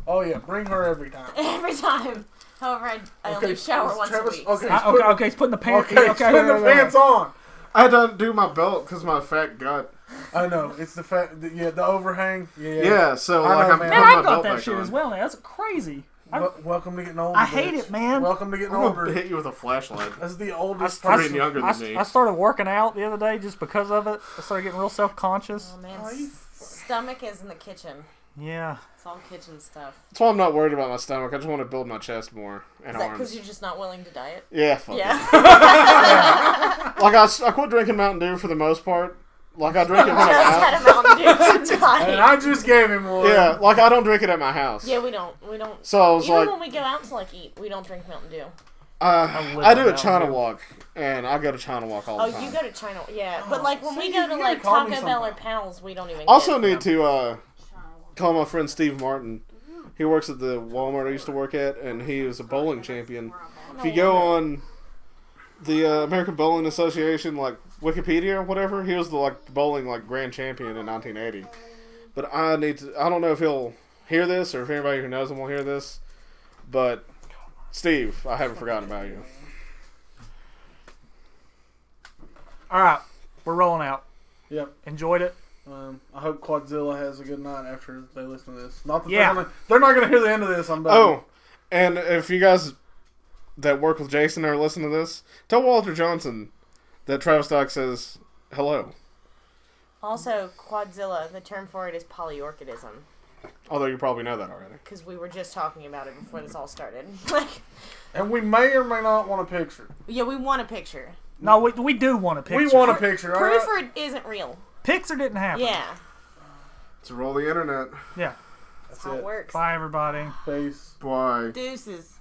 Oh yeah, bring her every time. Every time. However, I only shower once Travis, a week. Okay, Okay, he's putting the pants. okay, put the pants on. I had to do my belt because my fat gut. I know it's the fact. The overhang. Yeah. Yeah, so I like know, I'm man. putting Man, my I've belt got that back shit on. as well. Man, that's crazy. Welcome to getting older. I hate bitch. it, man. Welcome to getting I'm gonna older. hit you with a flashlight. That's the oldest Pretty person. younger than me. I started working out the other day just because of it. I started getting real self-conscious. Oh, man. Oh, you- Stomach is in the kitchen. Yeah. It's all kitchen stuff. That's why I'm not worried about my stomach. I just want to build my chest more and Is that because arms. you're just not willing to diet? Yeah, fuck it. Yeah. Like I quit drinking Mountain Dew for the most part. Like I drink it when I'm Just out. had a Mountain Dew to And diet. I just gave him one. Yeah, like I don't drink it at my house. Yeah, we don't. So I was Even like, when we go out to like eat, we don't drink Mountain Dew. live I do on a Mountain China Dew. Walk, and I go to China Walk all Oh, the time. you go to China, yeah. But like when see, we go to you like gotta call me Taco Bell or sometime. Pals, we don't even. Also get need to call my friend Steve Martin. He works at the Walmart I used to work at, and he was a bowling champion. If you go on the American Bowling Association, like Wikipedia or whatever, he was the bowling grand champion in 1980. But I don't know if he'll hear this or if anybody who knows him will hear this. But Steve, I haven't forgotten about you. All right, we're rolling out. Yep. Enjoyed it. I hope Quadzilla has a good night after they listen to this. Not that Yeah. they're not gonna hear the end of this. I'm betting. Oh, and if you guys that work with Jason are listening to this, tell Walter Johnson that Travis Dykes says hello. Also, Quadzilla, the term for it is polyorchidism. Although you probably know that already. Because we were just talking about it before this all started. Like, And we may or may not want a picture. yeah, we want a picture. No, we do want a picture. We want a picture, Proof alright? or it isn't real. Picture didn't happen. Yeah. To roll the internet. Yeah. That's That's how it it. works. Bye, everybody. Peace. Bye. Deuces.